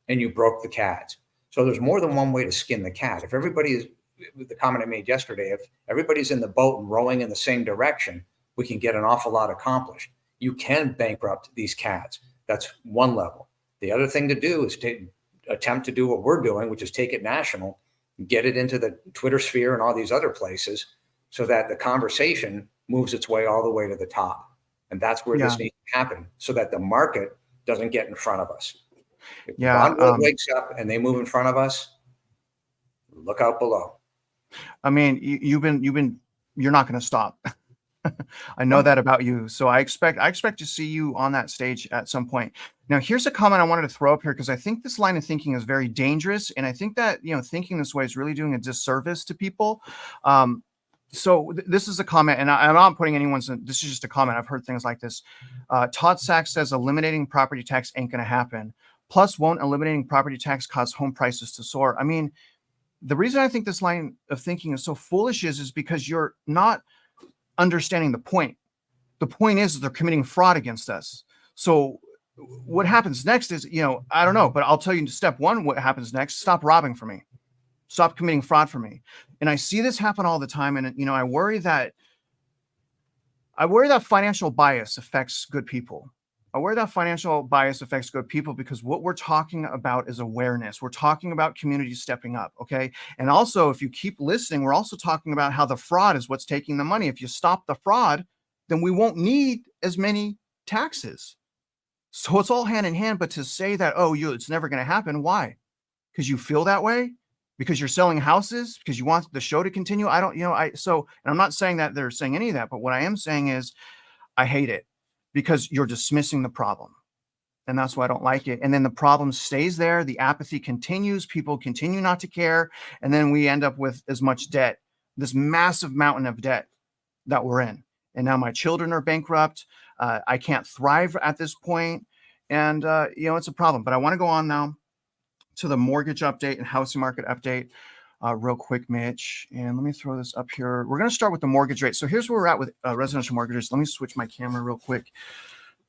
and you broke the CADs. So there's more than one way to skin the cat. If everybody is, the comment I made yesterday, if everybody's in the boat and rowing in the same direction, we can get an awful lot accomplished. You can bankrupt these CADs. That's one level. The other thing to do is to attempt to do what we're doing, which is take it national, get it into the Twitter sphere and all these other places, so that the conversation moves its way all the way to the top. And that's where this needs to happen, so that the market doesn't get in front of us. If bond world wakes up and they move in front of us, look out below. I mean, you're not going to stop. I know that about you. So I expect to see you on that stage at some point. Now, here's a comment I wanted to throw up here, because I think this line of thinking is very dangerous. And I think that, thinking this way is really doing a disservice to people. So this is a comment, and I'm not putting anyone's, this is just a comment. I've heard things like this. Todd Sachs says eliminating property tax ain't going to happen. Plus, won't eliminating property tax cause home prices to soar? I mean, the reason I think this line of thinking is so foolish is because you're not understanding the point. The point is they're committing fraud against us. So what happens next is, I don't know, but I'll tell you step one, what happens next: stop robbing for me. Stop committing fraud for me. And I see this happen all the time. And, I worry that financial bias affects good people. I worry that financial bias affects good people, because what we're talking about is awareness. We're talking about communities stepping up. Okay. And also, if you keep listening, we're also talking about how the fraud is what's taking the money. If you stop the fraud, then we won't need as many taxes. So it's all hand in hand. But to say that, it's never going to happen. Why? Because you feel that way? Because you're selling houses? Because you want the show to continue? I don't, and I'm not saying that they're saying any of that, but what I am saying is I hate it, because you're dismissing the problem. And that's why I don't like it. And then the problem stays there. The apathy continues. People continue not to care. And then we end up with as much debt, this massive mountain of debt that we're in. And now my children are bankrupt. I can't thrive at this point. And, it's a problem. But I want to go on now to the mortgage update and housing market update real quick, Mitch. And let me throw this up here. We're going to start with the mortgage rate. So here's where we're at with residential mortgages. Let me switch my camera real quick.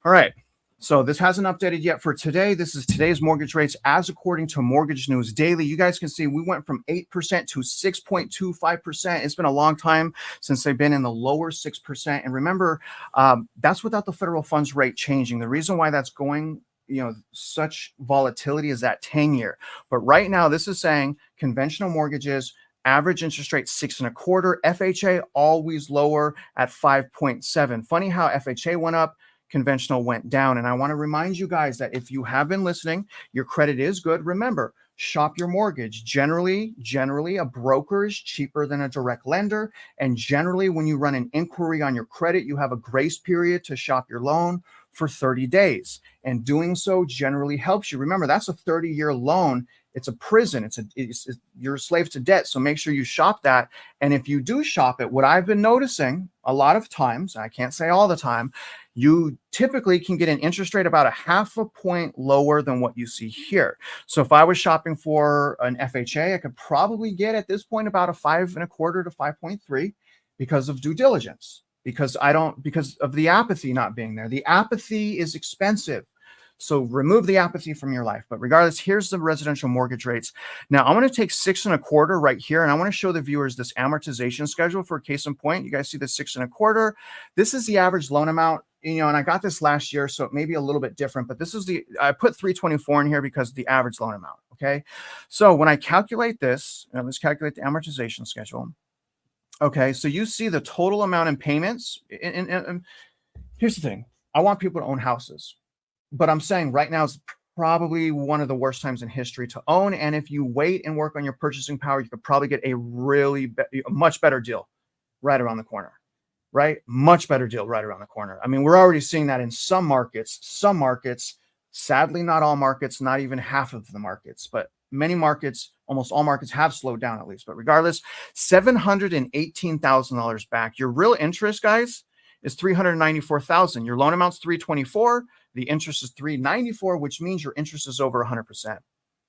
All right. So this hasn't updated yet for today. This is today's mortgage rates as according to Mortgage News Daily. You guys can see we went from 8% to 6.25%. It's been a long time since they've been in the lower 6%. And remember, that's without the federal funds rate changing. The reason why that's going such volatility is that 10-year. But right now, this is saying conventional mortgages, average interest rate 6.25%, FHA always lower at 5.7%. Funny how FHA went up, conventional went down. And I want to remind you guys that if you have been listening, your credit is good. Remember, shop your mortgage. Generally, a broker is cheaper than a direct lender. And generally, when you run an inquiry on your credit, you have a grace period to shop your loan for 30 days. And doing so generally helps you. Remember, that's a 30-year loan. It's a prison. You're a slave to debt. So make sure you shop that. And if you do shop it, what I've been noticing a lot of times, I can't say all the time, you typically can get an interest rate about 0.5 point lower than what you see here. So if I was shopping for an FHA, I could probably get at this point about a 5.25 to 5.3 because of due diligence. Because of the apathy not being there. The apathy is expensive. So remove the apathy from your life. But regardless, here's the residential mortgage rates. Now I'm going to take 6.25 right here. And I want to show the viewers this amortization schedule for case in point. You guys see the 6.25. This is the average loan amount, and I got this last year, so it may be a little bit different, but this is I put 324 in here because of the average loan amount. Okay. So when I calculate this, let's calculate the amortization schedule. Okay, so you see the total amount in payments. And here's the thing. I want people to own houses. But I'm saying right now is probably one of the worst times in history to own. And if you wait and work on your purchasing power, you could probably get a much better deal right around the corner. right? Much better deal right around the corner. I mean, we're already seeing that in some markets, sadly, not all markets, not even half of the markets, but many markets, almost all markets have slowed down at least. But regardless, $718,000 back. Your real interest, guys, is $394,000. Your loan amount's $324. The interest is $394, which means your interest is over 100%.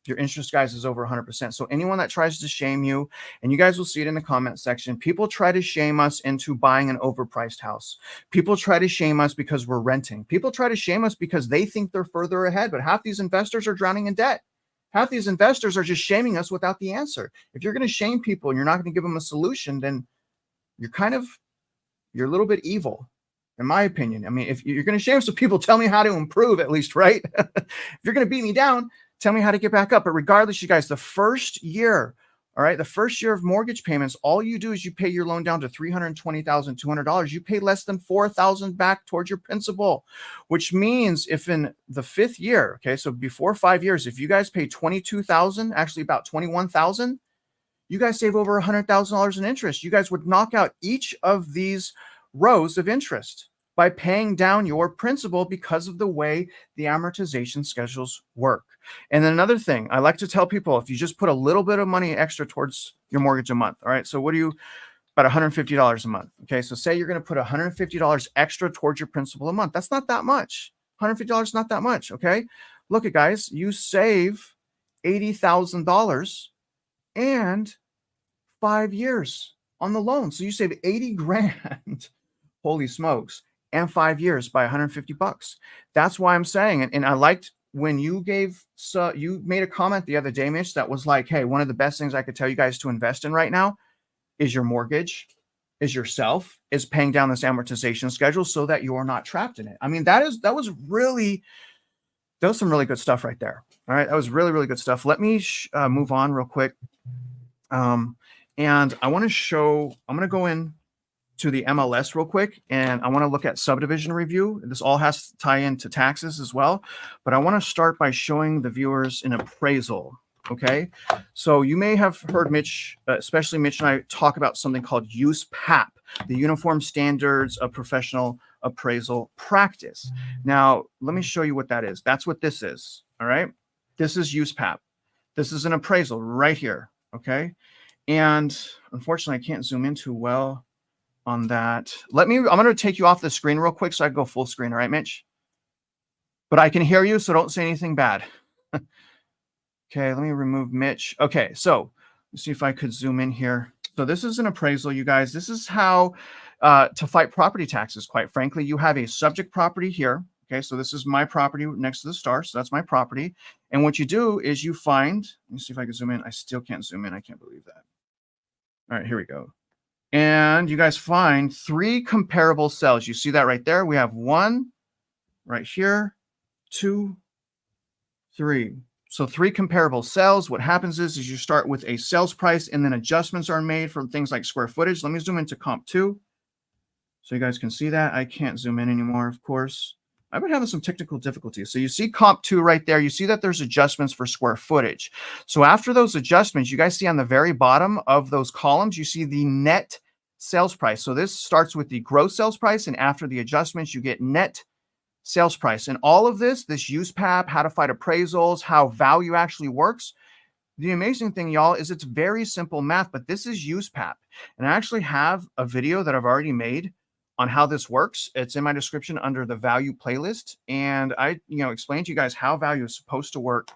Your interest, guys, is over 100%. So anyone that tries to shame you, and you guys will see it in the comment section, people try to shame us into buying an overpriced house. People try to shame us because we're renting. People try to shame us because they think they're further ahead, but half these investors are drowning in debt. Half these investors are just shaming us without the answer. If you're going to shame people and you're not going to give them a solution, then you're a little bit evil, in my opinion. I mean, if you're going to shame some people, tell me how to improve at least, right? If you're going to beat me down, tell me how to get back up. But regardless, you guys, the first year, all right, the first year of mortgage payments, all you do is you pay your loan down to $320,200. You pay less than $4,000 back towards your principal, which means if in the fifth year, okay, so before 5 years, if you guys pay $22,000, actually about $21,000, you guys save over $100,000 in interest. You guys would knock out each of these rows of interest by paying down your principal because of the way the amortization schedules work. And then another thing, I like to tell people, if you just put a little bit of money extra towards your mortgage a month, all right, so about $150 a month. Okay, so say you're going to put $150 extra towards your principal a month. That's not that much. $150 is not that much, okay? Look at, guys, you save $80,000 and 5 years on the loan. So you save 80 grand. Holy smokes. And 5 years by $150. That's why I'm saying it. And I liked when you made a comment the other day, Mitch, that was like, hey, one of the best things I could tell you guys to invest in right now is your mortgage, is yourself, is paying down this amortization schedule so that you're not trapped in it. I mean, that was some really good stuff right there. All right. That was really, really good stuff. Let me move on real quick. And I want to I'm going to go in to the MLS real quick, and I want to look at subdivision review. This all has to tie into taxes as well, but I want to start by showing the viewers an appraisal. Okay, so you may have heard Mitch, especially Mitch and I, talk about something called USPAP, the Uniform Standards of Professional Appraisal Practice. Now, let me show you what that is. That's what this is. All right, this is USPAP. This is an appraisal right here. Okay, and unfortunately, I can't zoom in too well on that. I'm going to take you off the screen real quick so I can go full screen. All right, Mitch? But I can hear you, so don't say anything bad. Okay, let me remove Mitch. Okay, so let's see if I could zoom in here. So this is an appraisal, you guys. This is how to fight property taxes, quite frankly. You have a subject property here. Okay, so this is my property next to the star. So that's my property. And what you do is you find, let me see if I can zoom in. I still can't zoom in. I can't believe that. All right, here we go. And you guys find 3 comparable cells. You see that right there? We have 1 right here, 2, 3. So 3 comparable cells. What happens is you start with a sales price and then adjustments are made for things like square footage. Let me zoom into comp 2 so you guys can see that. I can't zoom in anymore, of course. I've been having some technical difficulties. So you see comp 2 right there. You see that there's adjustments for square footage. So after those adjustments, you guys see on the very bottom of those columns, you see the net sales price. So this starts with the gross sales price, and after the adjustments, you get net sales price. And all of this USPAP, how to fight appraisals, how value actually works. The amazing thing, y'all, is it's very simple math, but this is USPAP. And I actually have a video that I've already made on how this works. It's in my description under the value playlist. And I, explain to you guys how value is supposed to work.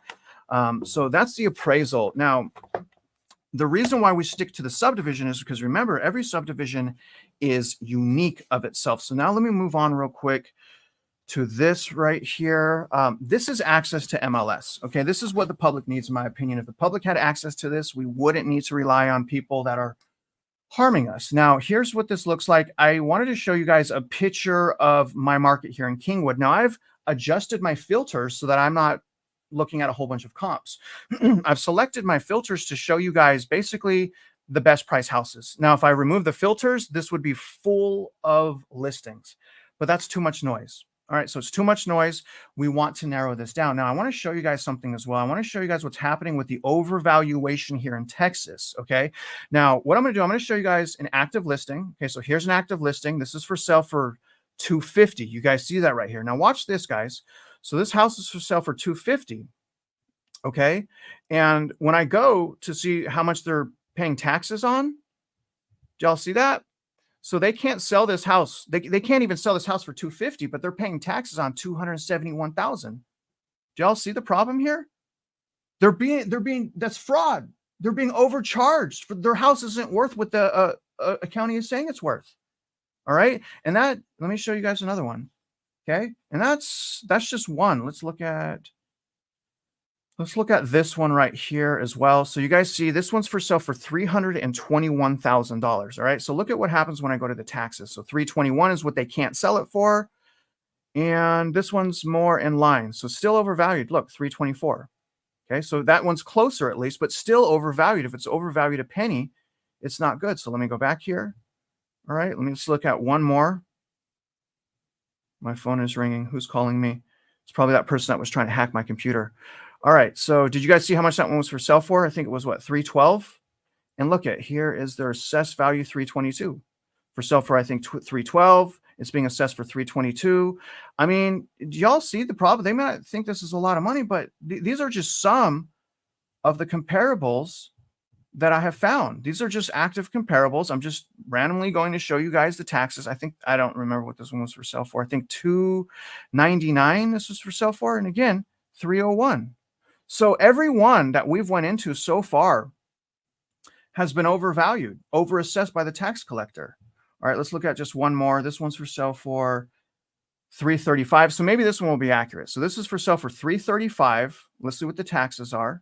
So that's the appraisal. Now, the reason why we stick to the subdivision is because, remember, every subdivision is unique of itself. So now let me move on real quick to this right here. This is access to MLS. Okay, this is what the public needs, in my opinion. If the public had access to this, we wouldn't need to rely on people that are harming us. Now, here's what this looks like. I wanted to show you guys a picture of my market here in Kingwood. Now, I've adjusted my filters so that I'm not looking at a whole bunch of comps. I've selected my filters to show you guys basically the best price houses. Now, if I remove the filters, this would be full of listings, but that's too much noise. All right, so it's too much noise. We want to narrow this down. Now, I want to show you guys something as well. I want to show you guys what's happening with the overvaluation here in Texas, okay? Now, what I'm going to do, I'm going to show you guys an active listing. Okay, so here's an active listing. This is for sale for $250. You guys see that right here. Now, watch this, guys. So this house is for sale for $250, okay? And when I go to see how much they're paying taxes on, do y'all see that? So they can't sell this house. They can't even sell this house for $250, but they're paying taxes on $271,000. Do y'all see the problem here? That's fraud. They're being overcharged. Their house isn't worth what the county is saying it's worth. All right. And let me show you guys another one. Okay. And that's just one. Let's look at this one right here as well. So you guys see this one's for sale for $321,000. All right. So look at what happens when I go to the taxes. So 321 is what they can't sell it for. And this one's more in line. So still overvalued. Look, 324. Okay. So that one's closer at least, but still overvalued. If it's overvalued a penny, it's not good. So let me go back here. All right. Let me just look at one more. My phone is ringing. Who's calling me? It's probably that person that was trying to hack my computer. All right. So did you guys see how much that one was for sale for? I think it was what, 312? And look at here is their assessed value 322. For sale for I think 312. It's being assessed for 322. I mean, do y'all see the problem? They may not think this is a lot of money, but these are just some of the comparables that I have found. These are just active comparables. I'm just randomly going to show you guys the taxes. I don't remember what this one was for sale for. I think $299 this was for sale for. And again, 301. So every one that we've went into so far has been overvalued, overassessed by the tax collector. All right, let's look at just one more. This one's for sale for $335. So maybe this one will be accurate. So this is for sale for $335. Let's see what the taxes are.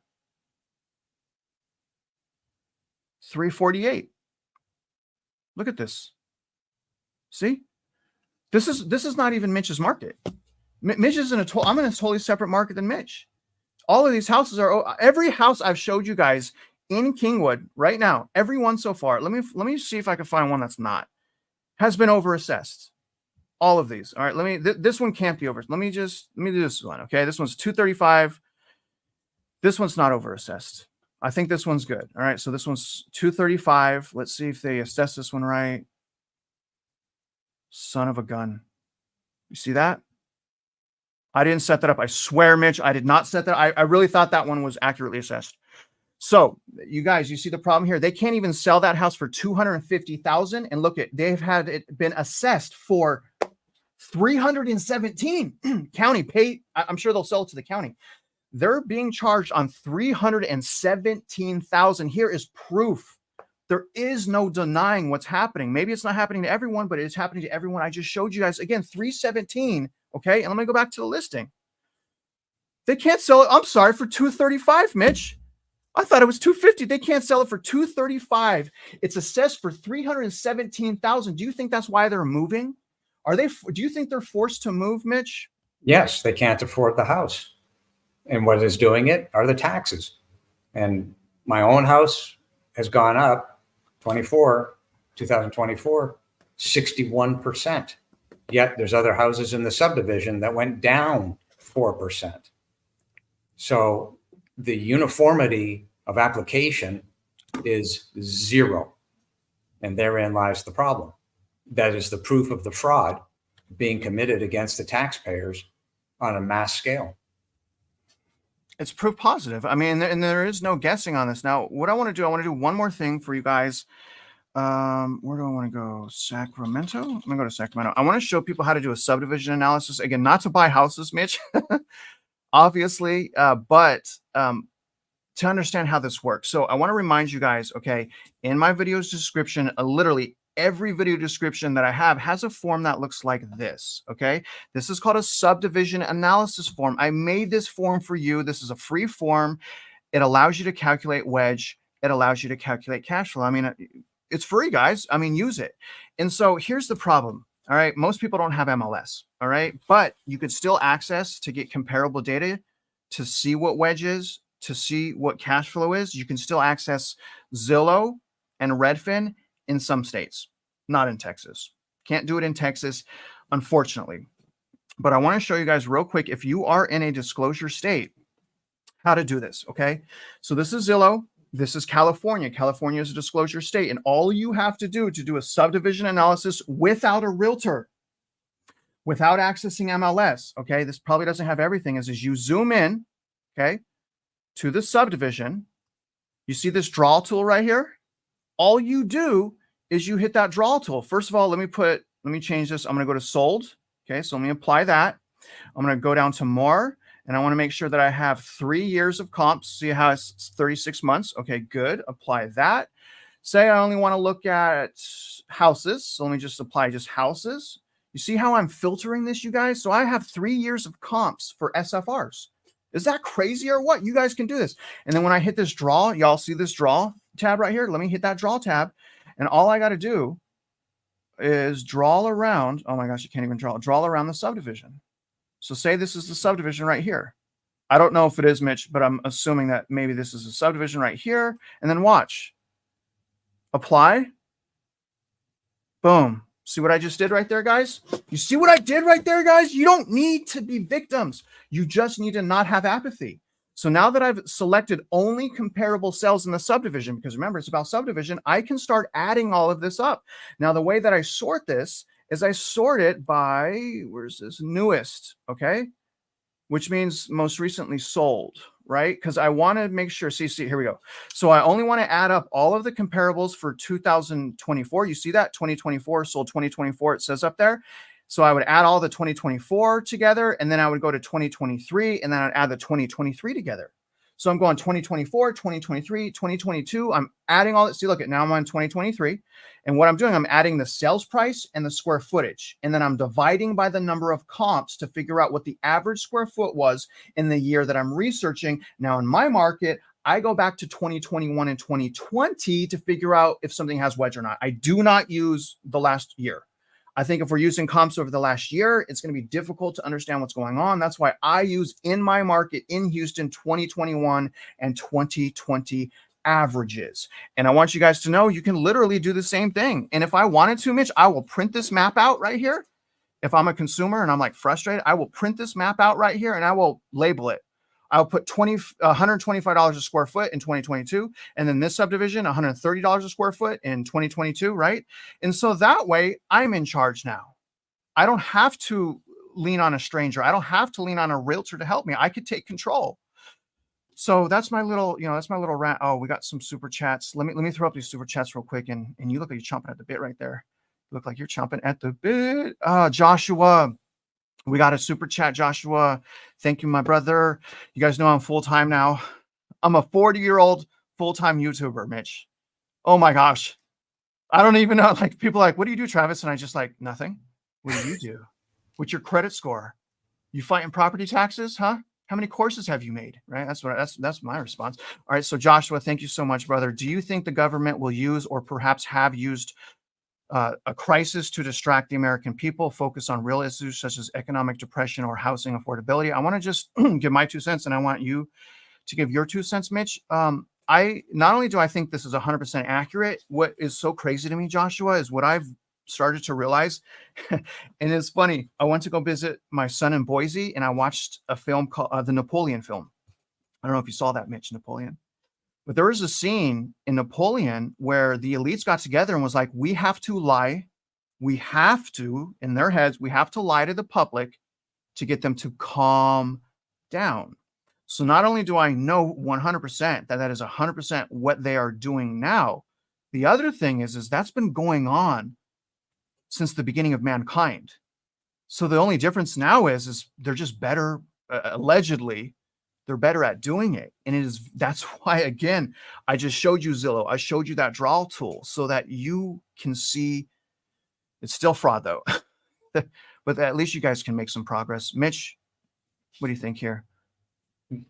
$348. Look at this. See? This is not even Mitch's market. Mitch is I'm in a totally separate market than Mitch. All of these houses are, every house I've showed you guys in Kingwood right now, every one so far, let me see if I can find one that's not, has been overassessed. All of these. All right, this one can't be over. Let me do this one. Okay, this one's $235. This one's not overassessed. I think this one's good. All right, so this one's $235. Let's see if they assess this one right. Son of a gun. You see that? I didn't set that up. I swear, Mitch, I did not set that. I really thought that one was accurately assessed. So you guys, you see the problem here? They can't even sell that house for $250,000. And look at, they've had it been assessed for $317. County paid. I'm sure they'll sell it to the county. They're being charged on $317,000. Here is proof. There is no denying what's happening. Maybe it's not happening to everyone, but it's happening to everyone. I just showed you guys again, 317. Okay. And let me go back to the listing. They can't sell it. I'm sorry, for $235, Mitch. I thought it was $250. They can't sell it for $235. It's assessed for $317,000. Do you think that's why they're moving? Do you think they're forced to move, Mitch? Yes, they can't afford the house. And what is doing it are the taxes. And my own house has gone up 2024, 61%. Yet there's other houses in the subdivision that went down 4%. So the uniformity of application is zero. And therein lies the problem. That is the proof of the fraud being committed against the taxpayers on a mass scale. It's proof positive. I mean, and there is no guessing on this. Now, what I want to do one more thing for you guys. Where do I want to go? Sacramento? I'm going to go to Sacramento. I want to show people how to do a subdivision analysis. Again, not to buy houses, Mitch, obviously, but to understand how this works. So I want to remind you guys, okay, in my video's description, literally every video description that I have has a form that looks like this. Okay. This is called a subdivision analysis form. I made this form for you. This is a free form. It allows you to calculate wedge. It allows you to calculate cash flow. I mean, it's free, guys. I mean, use it. And so here's the problem. All right. Most people don't have MLS. All right. But you could still access to get comparable data to see what wedge is, to see what cash flow is. You can still access Zillow and Redfin in some states, not in Texas. Can't do it in Texas, unfortunately. But I want to show you guys real quick, if you are in a disclosure state, how to do this. Okay. So this is Zillow. This is California. California is a disclosure state. And all you have to do a subdivision analysis without a realtor, without accessing MLS. Okay. This probably doesn't have everything, is you zoom in, okay, to the subdivision. You see this draw tool right here? All you do is you hit that draw tool. First of all, let me change this. I'm going to go to sold. Okay. So let me apply that. I'm going to go down to more, and I want to make sure that I have 3 years of comps. See how it's 36 months. Okay, good. Apply that. Say I only want to look at houses. So let me just apply just houses. You see how I'm filtering this, you guys? So I have 3 years of comps for SFRs. Is that crazy or what? You guys can do this. And then when I hit this draw, y'all see this draw tab right here? Let me hit that draw tab. And all I got to do is draw around. Oh my gosh, you can't even draw around the subdivision. So say this is the subdivision right here. I don't know if it is, Mitch, but I'm assuming that maybe this is a subdivision right here. And then watch. Apply. Boom. See what I just did right there, guys? You see what I did right there, guys? You don't need to be victims. You just need to not have apathy. So now that I've selected only comparable sales in the subdivision, because remember, it's about subdivision, I can start adding all of this up. Now, the way that I sort this is I sort it by, where's this, newest, okay? Which means most recently sold, right? Because I want to make sure, see, here we go. So I only want to add up all of the comparables for 2024. You see that? 2024, sold 2024, it says up there. So I would add all the 2024 together, and then I would go to 2023, and then I'd add the 2023 together. So I'm going 2024, 2023, 2022. I'm adding all that. See, look at now I'm on 2023. And what I'm doing, I'm adding the sales price and the square footage. And then I'm dividing by the number of comps to figure out what the average square foot was in the year that I'm researching. Now in my market, I go back to 2021 and 2020 to figure out if something has wedge or not. I do not use the last year. I think if we're using comps over the last year, it's going to be difficult to understand what's going on. That's why I use in my market in Houston 2021 and 2020 averages. And I want you guys to know you can literally do the same thing. And if I wanted to, Mitch, I will print this map out right here. If I'm a consumer and I'm like frustrated, I will print this map out right here and I will label it. I'll put $125 a square foot in 2022. And then this subdivision, $130 a square foot in 2022, right? And so that way I'm in charge now. I don't have to lean on a stranger. I don't have to lean on a realtor to help me. I could take control. So that's my little, that's my little rant. Oh, we got some super chats. Let me throw up these super chats real quick. And you look like you're chomping at the bit right there. You look like you're chomping at the bit. Joshua. We got a super chat, Joshua. Thank you, my brother. You guys know I'm full-time now. I'm a 40-year-old full-time YouTuber, Mitch. Oh my gosh. I don't even know. Like, people are like, what do you do, Travis? And I just like, nothing. What do you do? What's your credit score? You fighting property taxes, huh? How many courses have you made? Right? That's my response. All right. So Joshua, thank you so much, brother. Do you think the government will use or perhaps have used a crisis to distract the American people, focus on real issues such as economic depression or housing affordability? I want to just give my 2 cents, and I want you to give your 2 cents, Mitch. I not only do I think this is 100% accurate, what is so crazy to me, Joshua, is what I've started to realize. And it's funny. I went to go visit my son in Boise, and I watched a film called the Napoleon film. I don't know if you saw that, Mitch, Napoleon. But there was a scene in Napoleon where the elites got together and was like, we have to lie. We have to, in their heads, we have to lie to the public to get them to calm down. So not only do I know 100% that is 100% what they are doing now, the other thing is that's been going on since the beginning of mankind. So the only difference now is they're just better, allegedly, they're better at doing it. And that's why, again, I just showed you Zillow. I showed you that draw tool so that you can see it's still fraud though. But at least you guys can make some progress. Mitch, what do you think here?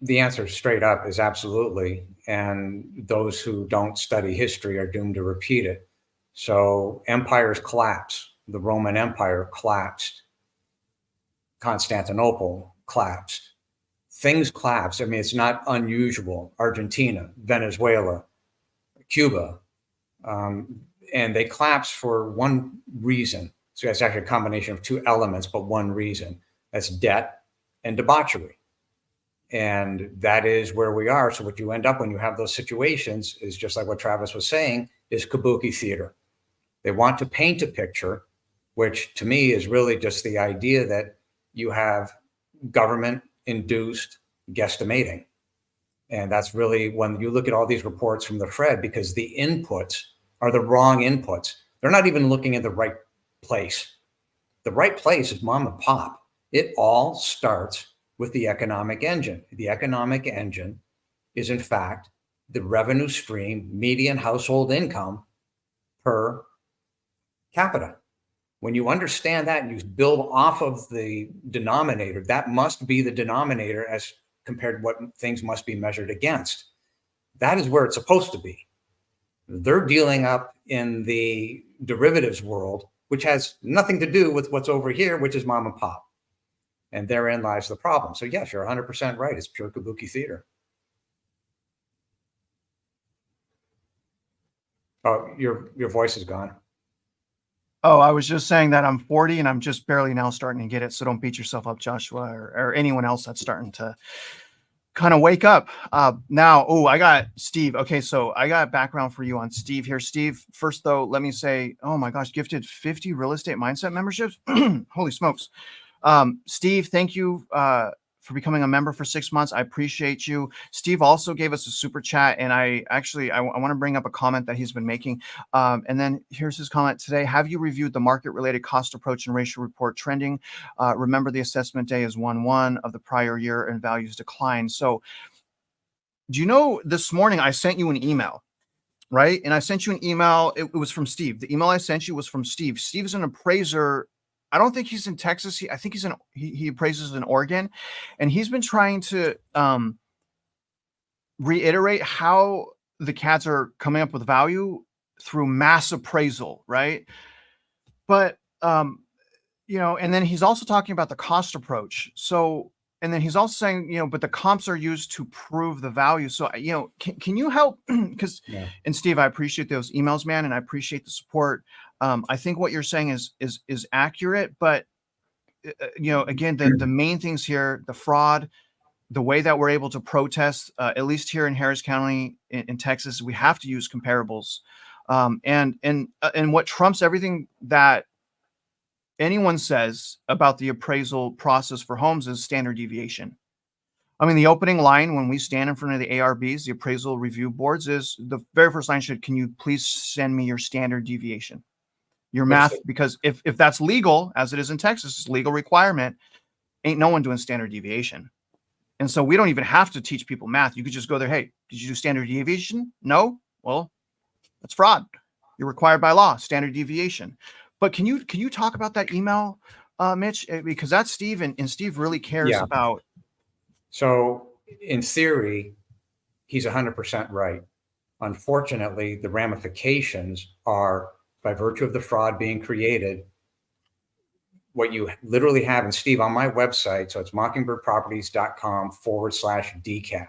The answer straight up is absolutely. And those who don't study history are doomed to repeat it. So empires collapse. The Roman Empire collapsed. Constantinople collapsed. Things collapse. I mean, it's not unusual. Argentina, Venezuela, Cuba, and they collapse for one reason. So it's actually a combination of two elements, but one reason. That's debt and debauchery. And that is where we are. So what you end up when you have those situations is just like what Travis was saying, is kabuki theater. They want to paint a picture, which to me is really just the idea that you have government-induced guesstimating. And that's really when you look at all these reports from the Fed, because the inputs are the wrong inputs. They're not even looking at the right place. The right place is mom and pop. It all starts with the economic engine. The economic engine is, in fact, the revenue stream, median household income per capita. When you understand that and you build off of the denominator, that must be the denominator as compared to what things must be measured against. That is where it's supposed to be. They're dealing up in the derivatives world, which has nothing to do with what's over here, which is mom and pop. And therein lies the problem. So yes, you're 100% right. It's pure kabuki theater. Oh, your voice is gone. Oh, I was just saying that I'm 40 and I'm just barely now starting to get it. So don't beat yourself up, Joshua, or anyone else that's starting to kind of wake up. Now, I got Steve. Okay, so I got background for you on Steve here. Steve, first though, let me say, oh my gosh, gifted 50 real estate mindset memberships. Holy smokes. Steve, thank you for becoming a member for 6 months. I appreciate you. Steve also gave us a super chat, and I want to bring up a comment that he's been making. And then here's his comment today. Have you reviewed the market-related cost approach and ratio report trending? Remember, the assessment day is 1/1 of the prior year and values decline. So do you know, this morning I sent you an email, right? And I sent you an email. It was from Steve. The email I sent you was from Steve. Steve's an appraiser. I don't think he's in Texas. I think he appraises in Oregon, and he's been trying to reiterate how the CADs are coming up with value through mass appraisal, right? But and then he's also talking about the cost approach. So, and then he's also saying, but the comps are used to prove the value. So, can you help? Because, Yeah. And Steve, I appreciate those emails, man, and I appreciate the support. I think what you're saying is accurate, but again, the main things here, the fraud, the way that we're able to protest, at least here in Harris County in Texas, we have to use comparables, and what trumps everything that anyone says about the appraisal process for homes is standard deviation. I mean, the opening line when we stand in front of the ARBs, the appraisal review boards, is the very first line can you please send me your standard deviation? Your math, because if that's legal, as it is in Texas, it's legal requirement, ain't no one doing standard deviation. And so we don't even have to teach people math. You could just go there. Hey, did you do standard deviation? No? Well, that's fraud. You're required by law, standard deviation. But can you talk about that email, Mitch? Because that's Steve, and Steve really cares about. So in theory, he's 100% right. Unfortunately, the ramifications are, by virtue of the fraud being created, what you literally have, and Steve, on my website, so it's mockingbirdproperties.com/DCAD,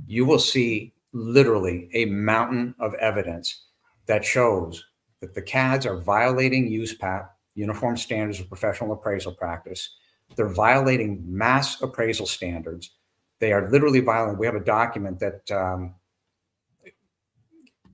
you will see literally a mountain of evidence that shows that the CADs are violating USPAP, Uniform Standards of Professional Appraisal Practice. They're violating mass appraisal standards. They are literally violating. We have a document that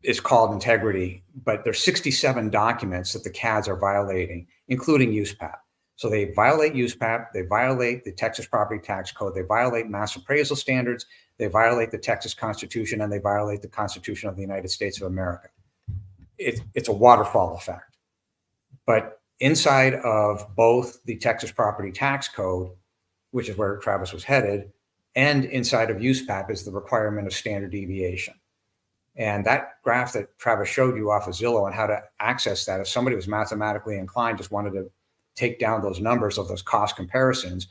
is called Integrity, but there's 67 documents that the CADs are violating, including USPAP. So they violate USPAP, they violate the Texas Property Tax Code, they violate mass appraisal standards, they violate the Texas Constitution, and they violate the Constitution of the United States of America. It's a waterfall effect. But inside of both the Texas Property Tax Code, which is where Travis was headed, and inside of USPAP is the requirement of standard deviation. And that graph that Travis showed you off of Zillow and how to access that, if somebody was mathematically inclined, just wanted to take down those numbers of those cost comparisons,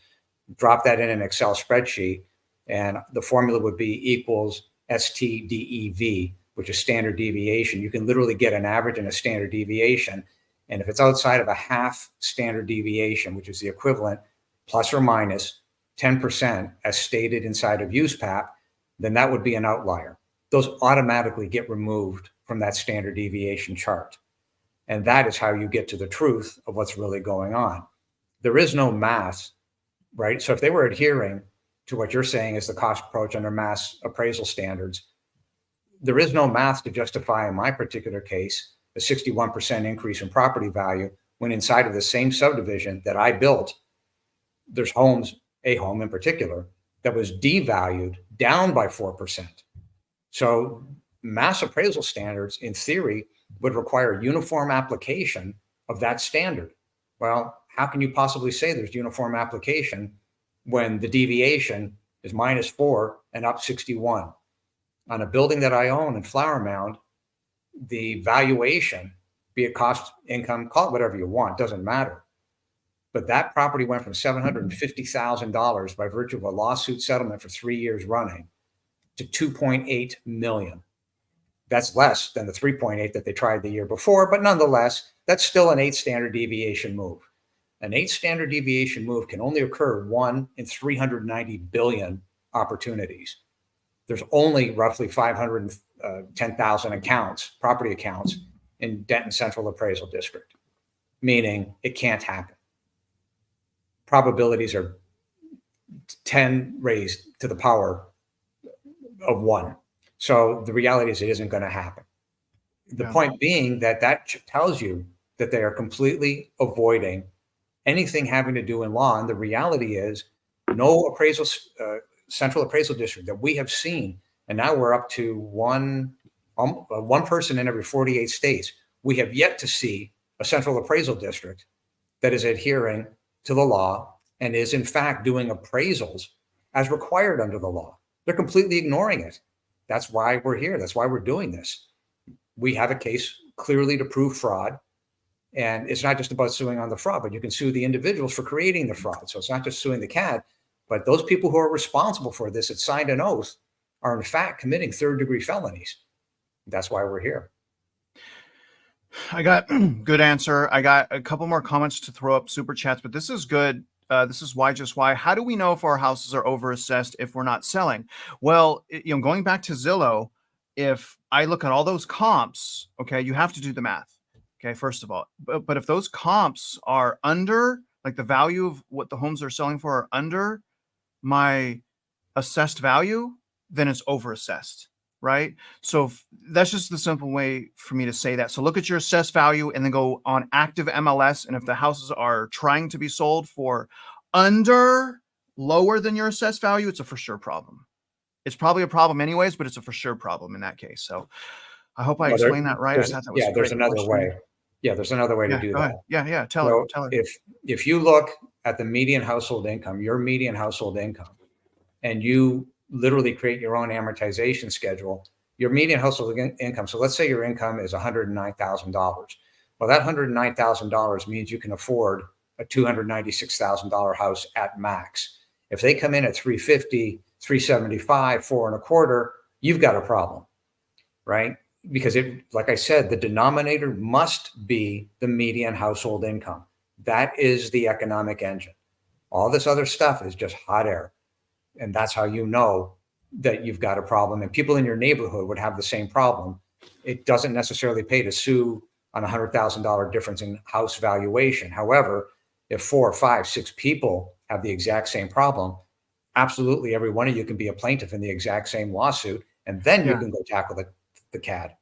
drop that in an Excel spreadsheet, and the formula would be equals STDEV, which is standard deviation. You can literally get an average and a standard deviation. And if it's outside of a half standard deviation, which is the equivalent plus or minus 10% as stated inside of USPAP, then that would be an outlier. Those automatically get removed from that standard deviation chart. And that is how you get to the truth of what's really going on. There is no math right? So if they were adhering to what you're saying is the cost approach under mass appraisal standards, there is no math to justify, in my particular case, a 61% increase in property value when inside of the same subdivision that I built, there's homes, a home in particular, that was devalued down by 4%. So mass appraisal standards, in theory, would require uniform application of that standard. Well, how can you possibly say there's uniform application when the deviation is -4 and up 61? On a building that I own in Flower Mound, the valuation, be it cost, income, call it whatever you want, doesn't matter. But that property went from $750,000 by virtue of a lawsuit settlement for 3 years running to $2.8 million. That's less than the 3.8 that they tried the year before, but nonetheless, that's still an 8 standard deviation move. An 8 standard deviation move can only occur 1 in 390 billion opportunities. There's only roughly 510,000 accounts, property accounts in Denton Central Appraisal District, meaning it can't happen. Probabilities are 10 raised to the power of 1. So the reality is it isn't going to happen. The point being that tells you that they are completely avoiding anything having to do in law. And the reality is no appraisal, central appraisal district that we have seen, and now we're up to one person in every 48 states. We have yet to see a central appraisal district that is adhering to the law and is in fact doing appraisals as required under the law. They're completely ignoring it. That's why we're here. That's why we're doing this. We have a case clearly to prove fraud. And it's not just about suing on the fraud, but you can sue the individuals for creating the fraud. So it's not just suing the CAD, but those people who are responsible for this that signed an oath are in fact committing third-degree felonies. That's why we're here. I got good answer. I got a couple more comments to throw up, super chats, but this is good. This is why, just why. How do we know if our houses are overassessed if we're not selling? Well, going back to Zillow, if I look at all those comps, okay, you have to do the math. Okay, first of all, but if those comps are under, like the value of what the homes are selling for are under my assessed value, then it's overassessed, right? So that's just the simple way for me to say that. So look at your assessed value and then go on active MLS. And if the houses are trying to be sold for lower than your assessed value, it's a for sure problem. It's probably a problem anyways, but it's a for sure problem in that case. So I hope I explained that right. I thought that was there's another way. Yeah, there's another way to do that. Yeah. Tell her. If you look at the median household income, your median household income, and you literally create your own amortization schedule, your median household income. So let's say your income is $109,000. Well, that $109,000 means you can afford a $296,000 house at max. If they come in at 350, 375, 4.25, you've got a problem, right? Because like I said, the denominator must be the median household income. That is the economic engine. All this other stuff is just hot air. And that's how you know that you've got a problem. And people in your neighborhood would have the same problem. It doesn't necessarily pay to sue on $100,000 difference in house valuation. However, if 4, 5, 6 people have the exact same problem, absolutely every one of you can be a plaintiff in the exact same lawsuit. And then you can go tackle the CAD.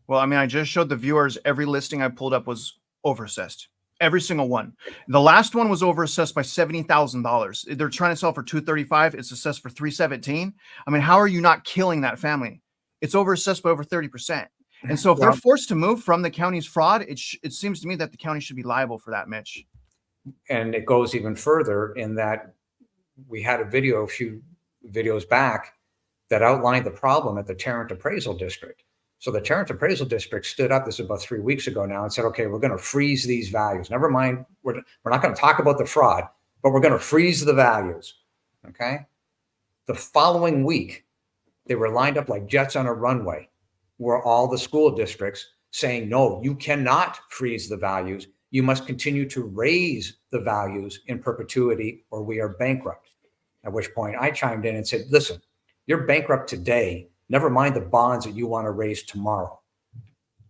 Well, I mean, I just showed the viewers every listing I pulled up was overassessed. Every single one. The last one was overassessed by $70,000. They're trying to sell for $235,000. It's assessed for $317,000. I mean, how are you not killing that family? It's overassessed by over 30%. And so if they're forced to move from the county's fraud, it seems to me that the county should be liable for that, Mitch. And it goes even further in that we had a few videos back that outlined the problem at the Tarrant Appraisal District. So the Tarrant Appraisal District stood up, this is about 3 weeks ago now, and said, okay, we're going to freeze these values. Never mind, we're not going to talk about the fraud, but we're going to freeze the values, okay? The following week, they were lined up like jets on a runway, where all the school districts saying, no, you cannot freeze the values. You must continue to raise the values in perpetuity or we are bankrupt. At which point I chimed in and said, listen, you're bankrupt today. Never mind the bonds that you want to raise tomorrow.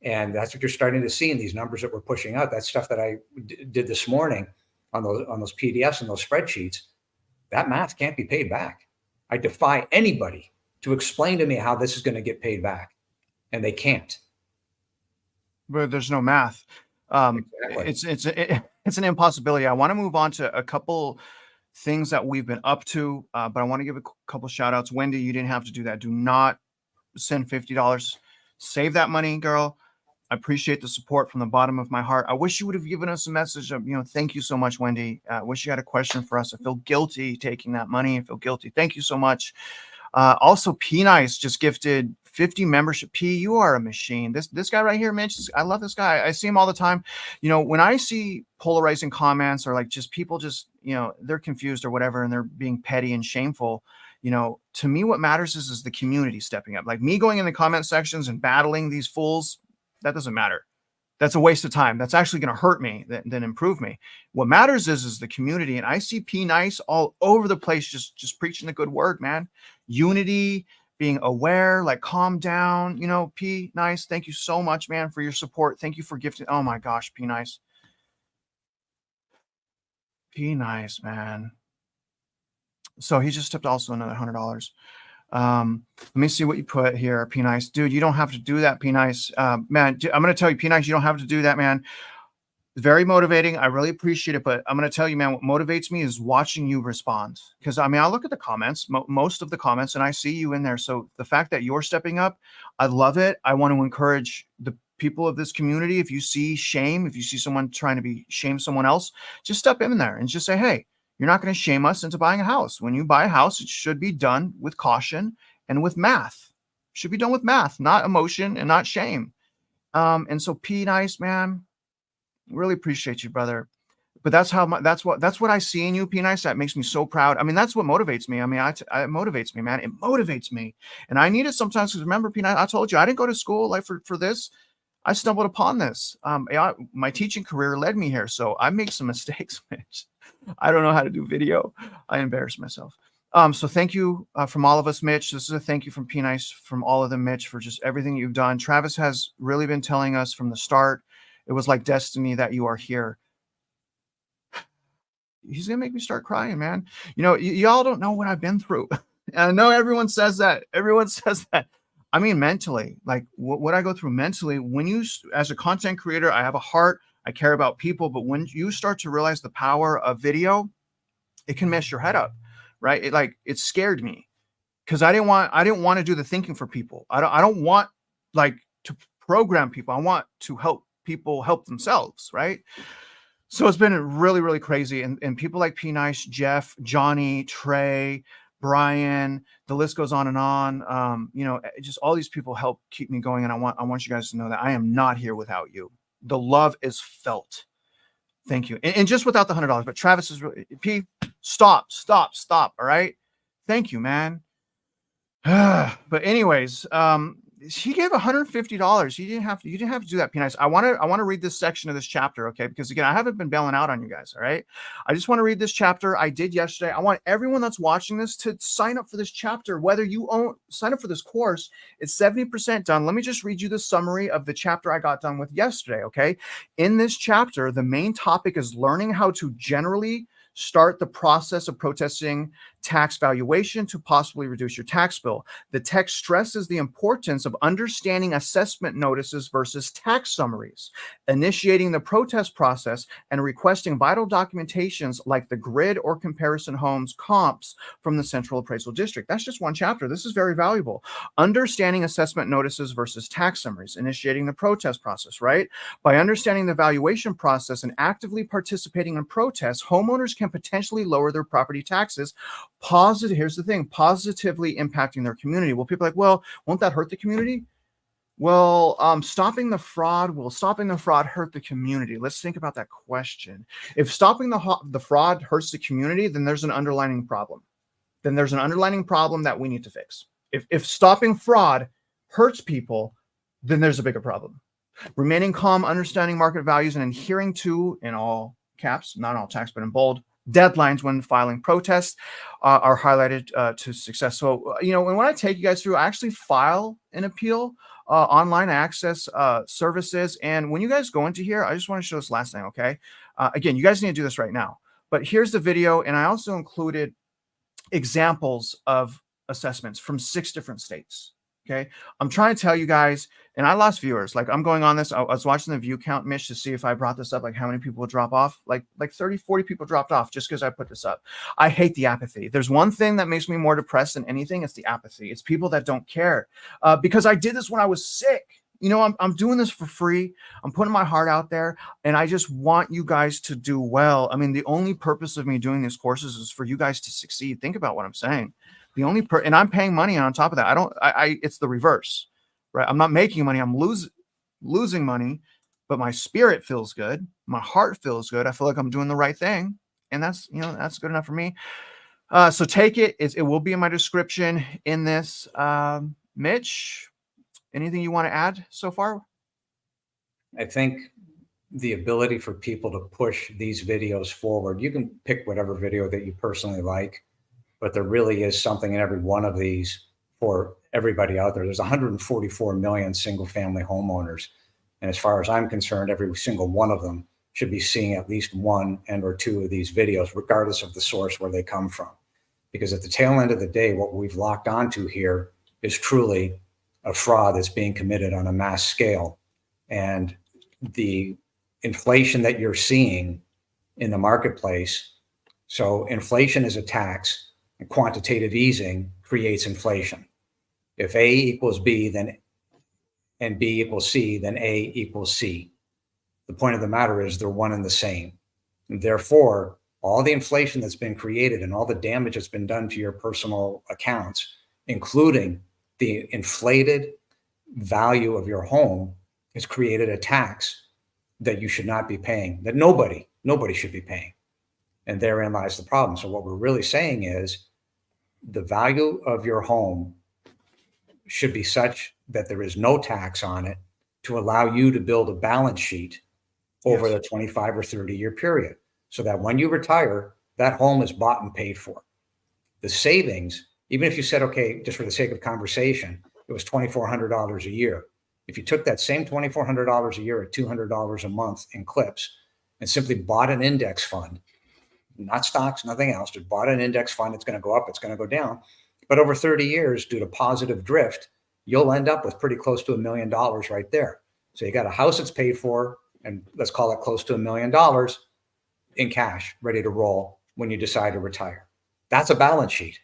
And that's what you're starting to see in these numbers that we're pushing out. That stuff that I did this morning on those PDFs and those spreadsheets, that math can't be paid back. I defy anybody to explain to me how this is going to get paid back, and they can't. But there's no math. Exactly. It's an impossibility. I want to move on to a couple things that we've been up to, but I want to give a couple shout outs. Wendy, you didn't have to do that. Do not send $50. Save that money, girl. I appreciate the support from the bottom of my heart. I wish you would have given us a message of, thank you so much, Wendy. I wish you had a question for us. I feel guilty taking that money. I feel guilty. Thank you so much. Also, P Nice just gifted 50 membership. P, you are a machine. This guy right here, Mitch, I love this guy. I see him all the time. When I see polarizing comments or like just people just, they're confused or whatever, and they're being petty and shameful, to me, what matters is the community stepping up. Like me going in the comment sections and battling these fools, that doesn't matter. That's a waste of time. That's actually going to hurt me than improve me. What matters is the community. And I see P Nice all over the place, just preaching the good word, man. Unity, being aware, like calm down. P Nice, thank you so much, man, for your support. Thank you for gifting. Oh my gosh, P Nice. P Nice, man. So he just tipped also another $100. Let me see what you put here, P Nice. Dude, you don't have to do that, P Nice. Man, I'm going to tell you, P Nice, you don't have to do that, man. Very motivating. I really appreciate it. But I'm going to tell you, man, what motivates me is watching you respond. Because, I look at the comments, most of the comments, and I see you in there. So the fact that you're stepping up, I love it. I want to encourage the people of this community. If you see shame, if you see someone trying to shame someone else, just step in there and just say, hey, you're not going to shame us into buying a house. When you buy a house, it should be done with caution and with math. It should be done with math, not emotion and not shame. And so P Nice, man, really appreciate you, brother. But that's what I see in you, P Nice. That makes me so proud. That's what motivates me. It motivates me, man. It motivates me. And I need it sometimes because remember, P Nice, I told you I didn't go to school like for this. I stumbled upon this. My teaching career led me here. So I make some mistakes, Mitch. I don't know how to do video. I embarrass myself. So thank you from all of us, Mitch. This is a thank you from P Nice, from all of them, Mitch, for just everything you've done. Travis has really been telling us from the start, it was like destiny that you are here. He's going to make me start crying, man. Y'all don't know what I've been through. And I know everyone says that. Everyone says that. Mentally, like what I go through mentally, as a content creator, I have a heart. I care about people, but when you start to realize the power of video, it can mess your head up, right? It scared me because I didn't want to do the thinking for people. I don't want to program people. I want to help people help themselves, right? So it's been really, really crazy. And people like P Nice, Jeff, Johnny, Trey, Brian, the list goes on and on. Just all these people help keep me going. And I want you guys to know that I am not here without you. The love is felt. Thank you. And just without the $100, but Travis is really, P, stop. All right. Thank you, man. But anyways, he gave $150. You didn't have to do that, P Nice. I want to read this section of this chapter, okay? Because again, I haven't been bailing out on you guys, all right? I just want to read this chapter. I did yesterday. I want everyone that's watching this to sign up for this chapter. Whether you sign up for this course, it's 70% done. Let me just read you the summary of the chapter I got done with yesterday, okay? In this chapter, the main topic is learning how to generally start the process of protesting tax valuation to possibly reduce your tax bill. The text stresses the importance of understanding assessment notices versus tax summaries, initiating the protest process, and requesting vital documentations like the grid or comparison homes comps from the Central Appraisal District. That's just one chapter. This is very valuable. Understanding assessment notices versus tax summaries, initiating the protest process, right? By understanding the valuation process and actively participating in protests, homeowners can potentially lower their property taxes. Here's the thing, positively impacting their community. Well, people are like, well, won't that hurt the community? Well, stopping the fraud hurt the community? Let's think about that question. If stopping the fraud hurts the community, then there's an underlying problem. Then there's an underlying problem that we need to fix. If stopping fraud hurts people, then there's a bigger problem. Remaining calm, understanding market values, and adhering to, in all caps, not all text, but in bold, deadlines when filing protests are highlighted to success. So, and when I take you guys through, I actually file an appeal, online access services. And when you guys go into here, I just want to show this last thing, okay? Again, you guys need to do this right now. But here's the video, and I also included examples of assessments from 6 different states. Okay. I'm trying to tell you guys, and I lost viewers. Like, I'm going on this. I was watching the view count, Mitch, to see if I brought this up, like how many people would drop off. Like 30, 40 people dropped off just because I put this up. I hate the apathy. There's one thing that makes me more depressed than anything. It's the apathy. It's people that don't care. Because I did this when I was sick. You know, I'm doing this for free. I'm putting my heart out there, and I just want you guys to do well. I mean, the only purpose of me doing these courses is for you guys to succeed. Think about what I'm saying. The only and I'm paying money on top of that. It's the reverse, right? I'm not making money. I'm losing money, but my spirit feels good. My heart feels good. I feel like I'm doing the right thing. And that's good enough for me. So take it. It will be in my description in this. Mitch, anything you want to add so far? I think the ability for people to push these videos forward, you can pick whatever video that you personally like, but there really is something in every one of these for everybody out there. There's 144 million single family homeowners. And as far as I'm concerned, every single one of them should be seeing at least one and or two of these videos, regardless of the source where they come from. Because at the tail end of the day, what we've locked onto here is truly a fraud that's being committed on a mass scale. And the inflation that you're seeing in the marketplace, so inflation is a tax, and quantitative easing creates inflation. If A equals B, and B equals C, then A equals C. The point of the matter is they're one and the same. And therefore, all the inflation that's been created and all the damage that's been done to your personal accounts, including the inflated value of your home, has created a tax that you should not be paying, that nobody should be paying. And therein lies the problem. So what we're really saying is the value of your home should be such that there is no tax on it to allow you to build a balance sheet over the 25 or 30 year period, so that when you retire, that home is bought and paid for. The savings, even if you said, okay, just for the sake of conversation, it was $2,400 a year. If you took that same $2,400 a year at $200 a month in clips and simply bought an index fund, not stocks, nothing else, just bought an index fund, it's going to go up, it's going to go down. But over 30 years, due to positive drift, you'll end up with pretty close to $1 million right there. So you got a house that's paid for, and let's call it close to $1 million in cash, ready to roll when you decide to retire. That's a balance sheet.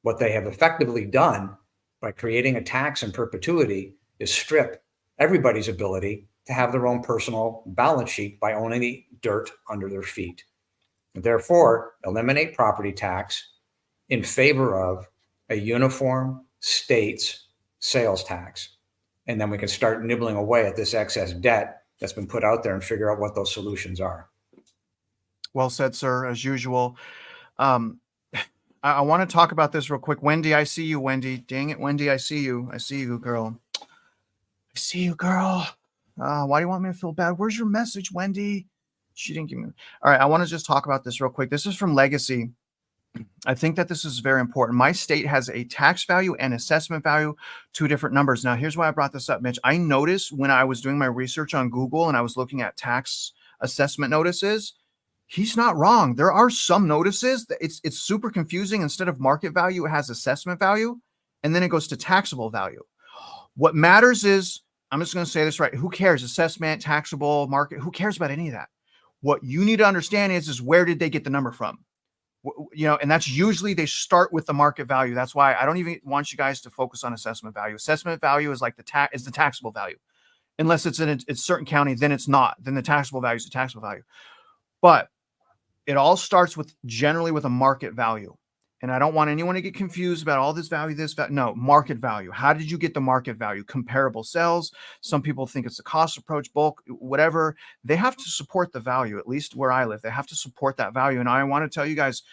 What they have effectively done by creating a tax in perpetuity is strip everybody's ability to have their own personal balance sheet by owning the dirt under their feet. And therefore, eliminate property tax in favor of a uniform state's sales tax. And then we can start nibbling away at this excess debt that's been put out there and figure out what those solutions are. Well said, sir, as usual. I want to talk about this real quick. Wendy, I see you, Wendy. Dang it, Wendy, I see you. I see you, girl. I see you, girl. Why do you want me to feel bad? Where's your message, Wendy? She didn't give me. All right, I want to just talk about this real quick. This is from Legacy. I think that this is very important. My state has a tax value and assessment value, 2 different numbers. Now, here's why I brought this up, Mitch. I noticed when I was doing my research on Google and I was looking at tax assessment notices, he's not wrong. There are some notices that it's super confusing. Instead of market value, it has assessment value, and then it goes to taxable value. What matters is, I'm just going to say this right. Who cares? Assessment, taxable, market, who cares about any of that? What you need to understand is where did they get the number from? And that's usually they start with the market value. That's why I don't even want you guys to focus on assessment value. Assessment value is like the taxable value. Unless it's in a certain county, then it's not. Then the taxable value is the taxable value. But it all starts with generally with a market value. And I don't want anyone to get confused about all this value, No, market value. How did you get the market value? Comparable sales. Some people think it's a cost approach, bulk, whatever. They have to support the value, at least where I live. They have to support that value. And I want to tell you guys,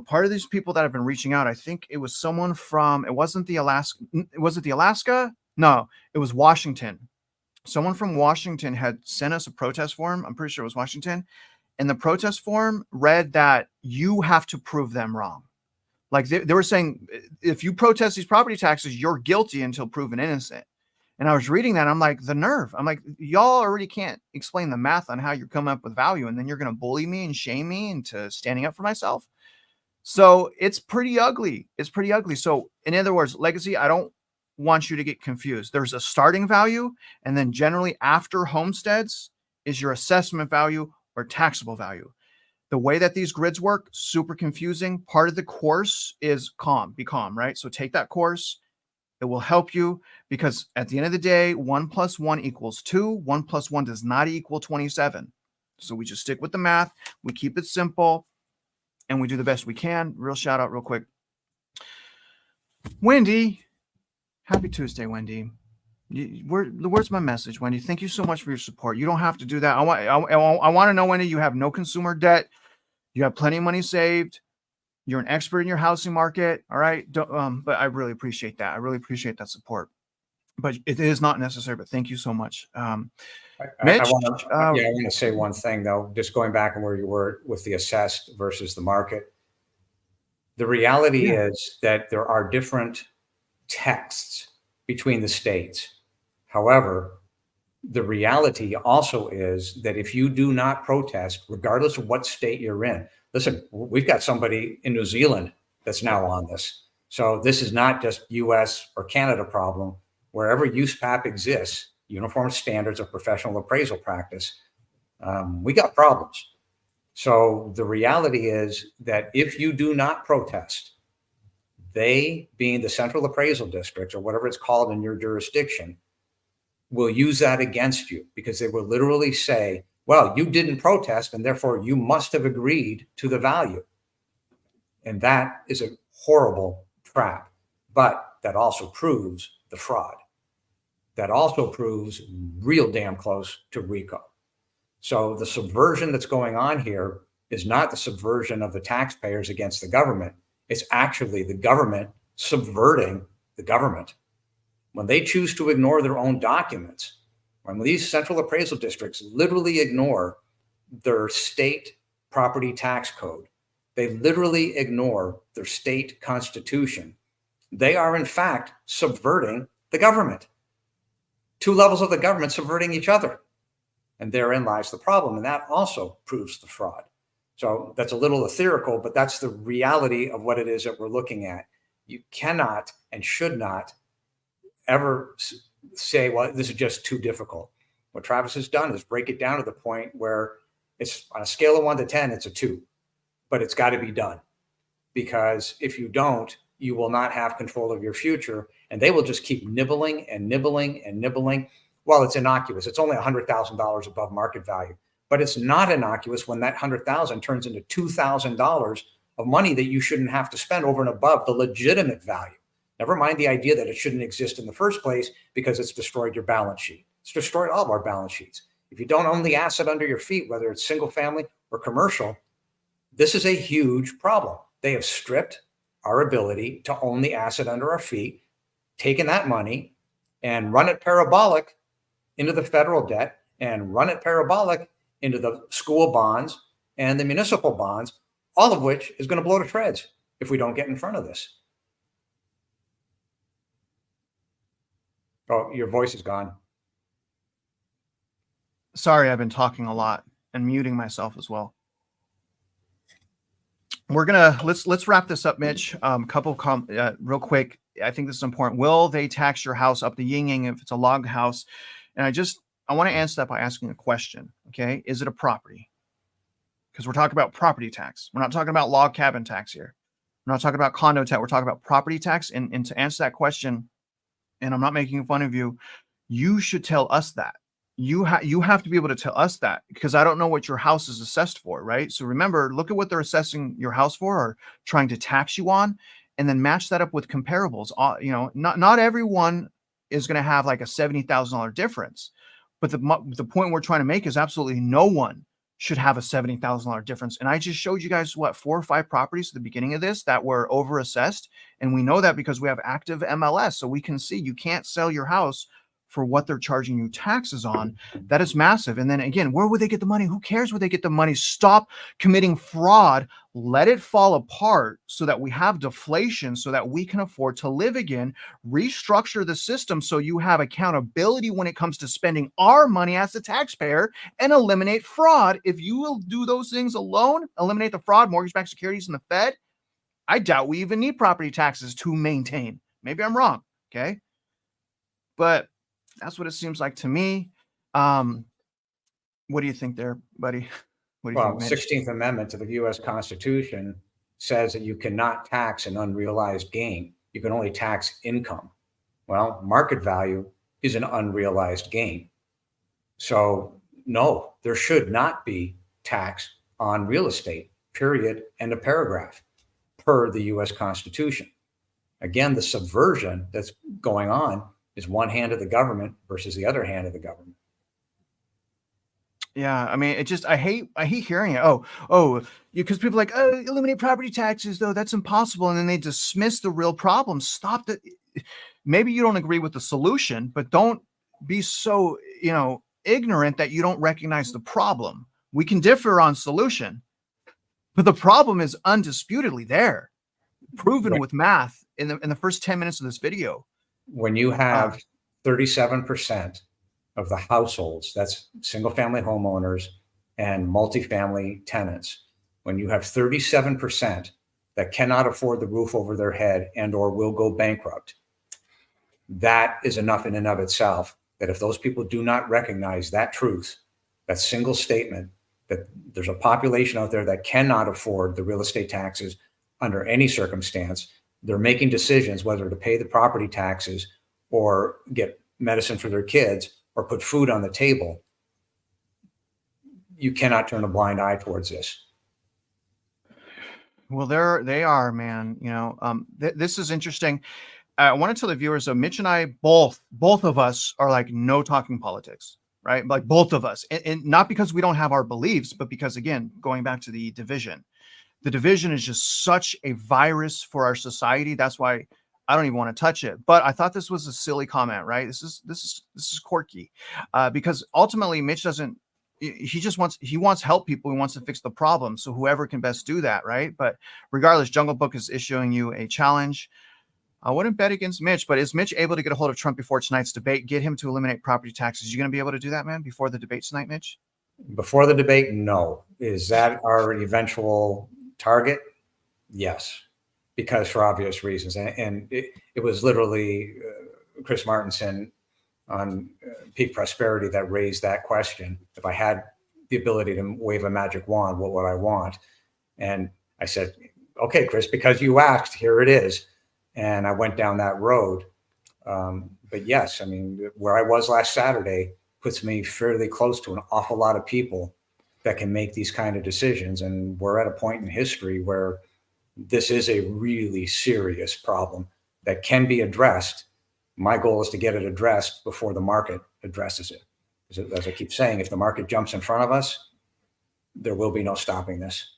part of these people that have been reaching out, I think it was someone from, was it the Alaska? No, it was Washington. Someone from Washington had sent us a protest form. I'm pretty sure it was Washington. And the protest form read that you have to prove them wrong. Like they were saying, if you protest these property taxes, you're guilty until proven innocent. And I was reading that. I'm like, the nerve. I'm like, y'all already can't explain the math on how you're coming up with value. And then you're going to bully me and shame me into standing up for myself. So it's pretty ugly. It's pretty ugly. So in other words, legacy, I don't want you to get confused. There's a starting value, and then generally after homesteads is your assessment value or taxable value. The way that these grids work, super confusing. Part of the course is calm, be calm, right? So take that course. It will help you because at the end of the day, 1 + 1 = 2. 1 + 1 does not equal 27. So we just stick with the math. We keep it simple and we do the best we can. Real shout out real quick. Wendy, happy Tuesday, Wendy. Where's my message, Wendy? Thank you so much for your support. You don't have to do that. I want to know, Wendy, you have no consumer debt. You have plenty of money saved. You're an expert in your housing market. All right. But I really appreciate that. I really appreciate that support. But it is not necessary. But thank you so much. Mitch, I want to say one thing, though, just going back on where you were with the assessed versus the market. The reality is that there are different texts between the states. However, the reality also is that if you do not protest, regardless of what state you're in, listen, we've got somebody in New Zealand that's now on this. So this is not just US or Canada problem. Wherever USPAP exists, Uniform Standards of Professional Appraisal Practice, we got problems. So the reality is that if you do not protest, they, being the central appraisal districts or whatever it's called in your jurisdiction, will use that against you because they will literally say, well, you didn't protest and therefore you must have agreed to the value. And that is a horrible trap. But that also proves the fraud. That also proves real damn close to RICO. So the subversion that's going on here is not the subversion of the taxpayers against the government. It's actually the government subverting the government. When they choose to ignore their own documents, when these central appraisal districts literally ignore their state property tax code, they literally ignore their state constitution, they are in fact subverting the government. Two levels of the government subverting each other. And therein lies the problem. And that also proves the fraud. So that's a little ethereal, but that's the reality of what it is that we're looking at. You cannot and should not ever say, well, this is just too difficult. What Travis has done is break it down to the point where it's on a scale of 1 to 10, it's a 2, but it's got to be done, because if you don't, you will not have control of your future, and they will just keep nibbling and nibbling and nibbling. Well, it's innocuous. It's only $100,000 above market value, but it's not innocuous when that $100,000 turns into $2,000 of money that you shouldn't have to spend over and above the legitimate value. Never mind the idea that it shouldn't exist in the first place because it's destroyed your balance sheet. It's destroyed all of our balance sheets. If you don't own the asset under your feet, whether it's single family or commercial, this is a huge problem. They have stripped our ability to own the asset under our feet, taken that money and run it parabolic into the federal debt and run it parabolic into the school bonds and the municipal bonds, all of which is going to blow to shreds if we don't get in front of this. Oh, your voice is gone. Sorry, I've been talking a lot and muting myself as well. We're gonna let's wrap this up, Mitch. Real quick. I think this is important. Will they tax your house up the yin yang if it's a log house? And I want to answer that by asking a question. Okay, is it a property? Because we're talking about property tax. We're not talking about log cabin tax here. We're not talking about condo tax. We're talking about property tax. And to answer that question, and I'm not making fun of you, you should tell us that. You have to be able to tell us that, because I don't know what your house is assessed for, right? So remember, look at what they're assessing your house for or trying to tax you on, and then match that up with comparables. Not everyone is going to have like a $70,000 difference, but the point we're trying to make is absolutely no one should have a $70,000 difference. And I just showed you guys 4 or 5 properties at the beginning of this that were overassessed, and we know that because we have active MLS, so we can see you can't sell your house for what they're charging you taxes on. That is massive. And then again, where would they get the money? Who cares where they get the money? Stop committing fraud. Let it fall apart so that we have deflation, so that we can afford to live again. Restructure the system so you have accountability when it comes to spending our money as the taxpayer, and eliminate fraud. If you will do those things alone, eliminate the fraud, mortgage-backed securities, and the Fed, I doubt we even need property taxes to maintain. Maybe I'm wrong. Okay. But that's what it seems like to me. What do you think there, buddy? What do you think, Well, Mitch? 16th Amendment to the U.S. Constitution says that you cannot tax an unrealized gain. You can only tax income. Well, market value is an unrealized gain. So, no, there should not be tax on real estate, period, end of paragraph, per the U.S. Constitution. Again, the subversion that's going on is one hand of the government versus the other hand of the government. Yeah, I mean, it just I hate hearing it. Because people are like, eliminate property taxes, though that's impossible, and then they dismiss the real problem. Stop the. Maybe you don't agree with the solution, but don't be so ignorant that you don't recognize the problem. We can differ on solution, but the problem is undisputedly there, proven with math in the first 10 minutes of this video. When you have 37% of the households, that's single family homeowners and multifamily tenants, when you have 37% that cannot afford the roof over their head and or will go bankrupt, that is enough in and of itself that if those people do not recognize that truth, that single statement, that there's a population out there that cannot afford the real estate taxes under any circumstance, they're making decisions whether to pay the property taxes or get medicine for their kids or put food on the table. You cannot turn a blind eye towards this. Well, they are, man. This is interesting. I want to tell the viewers, so Mitch and I both of us are like no talking politics, right? Like both of us, and not because we don't have our beliefs, but because, again, going back to the division is just such a virus for our society. That's why I don't even want to touch it. But I thought this was a silly comment, right? This is quirky, because ultimately Mitch doesn't. He wants help people. He wants to fix the problem. So whoever can best do that, right? But regardless, Jungle Book is issuing you a challenge. I wouldn't bet against Mitch, but is Mitch able to get a hold of Trump before tonight's debate, get him to eliminate property taxes? You going to be able to do that, man, before the debate tonight, Mitch? Before the debate, no. Is that our eventual target? Yes, because for obvious reasons. And it was literally Chris Martenson on Peak Prosperity that raised that question. If I had the ability to wave a magic wand, what would I want? And I said, okay, Chris, because you asked, here it is. And I went down that road. But yes, I mean, where I was last Saturday puts me fairly close to an awful lot of people that can make these kind of decisions. And we're at a point in history where this is a really serious problem that can be addressed. My goal is to get it addressed before the market addresses it. As I keep saying, if the market jumps in front of us, there will be no stopping this.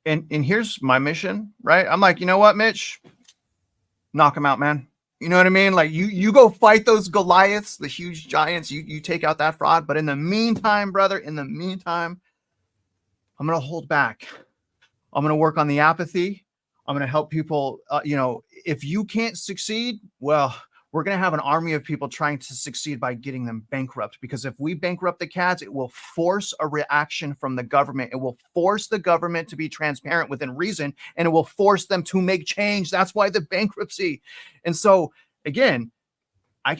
And here's my mission, right? I'm like, you know what, Mitch? Knock him out, man. You know what I mean? Like you go fight those Goliaths, the huge giants, you take out that fraud. But in the meantime, brother, I'm going to hold back. I'm going to work on the apathy. I'm going to help people. If you can't succeed, well, we're going to have an army of people trying to succeed by getting them bankrupt. Because if we bankrupt the cats, it will force a reaction from the government. It will force the government to be transparent within reason, and it will force them to make change. That's why the bankruptcy. And so, again, I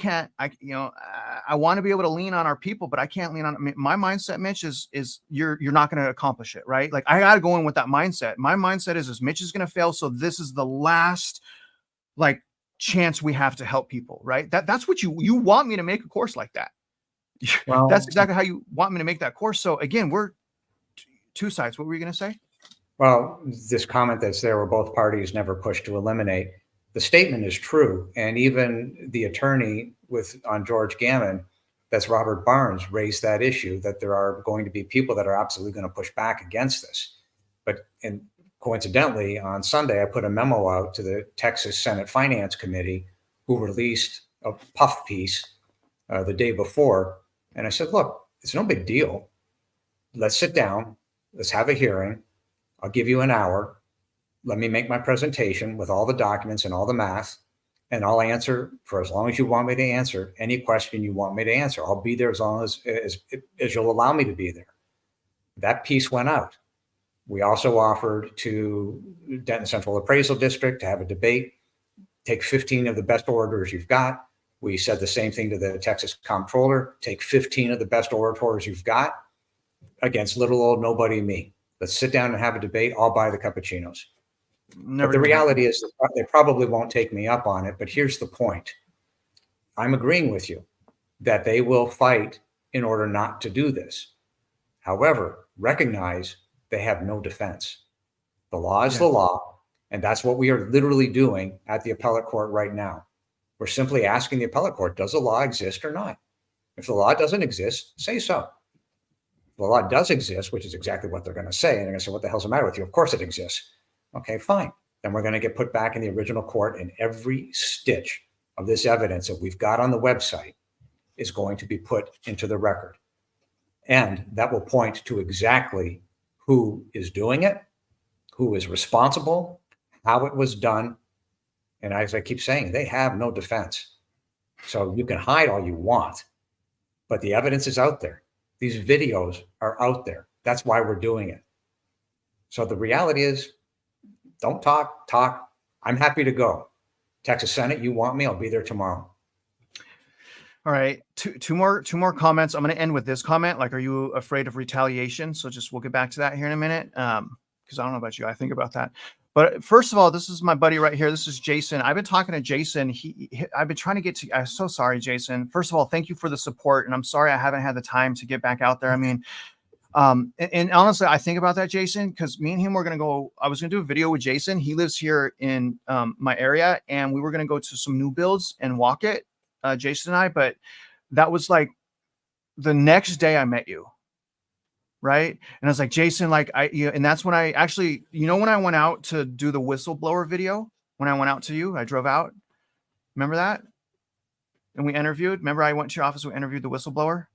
want to be able to lean on our people, but I can't lean on my mindset, Mitch, is you're not going to accomplish it, right? Like I got to go in with that mindset. My mindset is Mitch is going to fail. So this is the last chance we have to help people, right? That's what you want me to make a course like that. Well, that's exactly how you want me to make that course. So again, we're two sides. What were you going to say? Well, this comment that's there where both parties never push to eliminate. The statement is true. And even the attorney on George Gammon, that's Robert Barnes, raised that issue that there are going to be people that are absolutely going to push back against this. And coincidentally, on Sunday, I put a memo out to the Texas Senate Finance Committee, who released a puff piece the day before. And I said, look, it's no big deal. Let's sit down. Let's have a hearing. I'll give you an hour. Let me make my presentation with all the documents and all the math, and I'll answer for as long as you want me to answer any question you want me to answer. I'll be there as long as you'll allow me to be there. That piece went out. We also offered to Denton Central Appraisal District to have a debate, take 15 of the best orators you've got. We said the same thing to the Texas Comptroller, take 15 of the best orators you've got against little old nobody me. Let's sit down and have a debate. I'll buy the cappuccinos. But the reality is they probably won't take me up on it. But here's the point. I'm agreeing with you that they will fight in order not to do this. However, recognize they have no defense. The law is the law, and that's what we are literally doing at the appellate court right now. We're simply asking the appellate court, does the law exist or not? If the law doesn't exist, say so. If the law does exist, which is exactly what they're going to say, and they're going to say, what the hell's the matter with you? Of course it exists. Okay, fine. Then we're going to get put back in the original court, and every stitch of this evidence that we've got on the website is going to be put into the record. And that will point to exactly who is doing it, who is responsible, how it was done. And as I keep saying, they have no defense. So you can hide all you want, but the evidence is out there. These videos are out there. That's why we're doing it. So the reality is, don't talk. I'm happy to go. Texas Senate, you want me? I'll be there tomorrow. All right, two more comments. I'm going to end with this comment. Like, are you afraid of retaliation? So we'll get back to that here in a minute. Because I don't know about you, I think about that. But first of all, this is my buddy right here. This is Jason. I've been talking to Jason. I've been trying to get to. I'm so sorry, Jason. First of all, thank you for the support, and I'm sorry I haven't had the time to get back out there. I mean, and honestly, I think about that, Jason, because me and him were going to go. I was going to do a video with Jason. He lives here in my area, and we were going to go to some new builds and walk it. Jason and I, but that was like the next day I met you, right? And I was like, Jason, like and that's when I actually, when I went out to do the whistleblower video, when I went out to you, I drove out. Remember that? And we interviewed. Remember, I went to your office. We interviewed the whistleblower.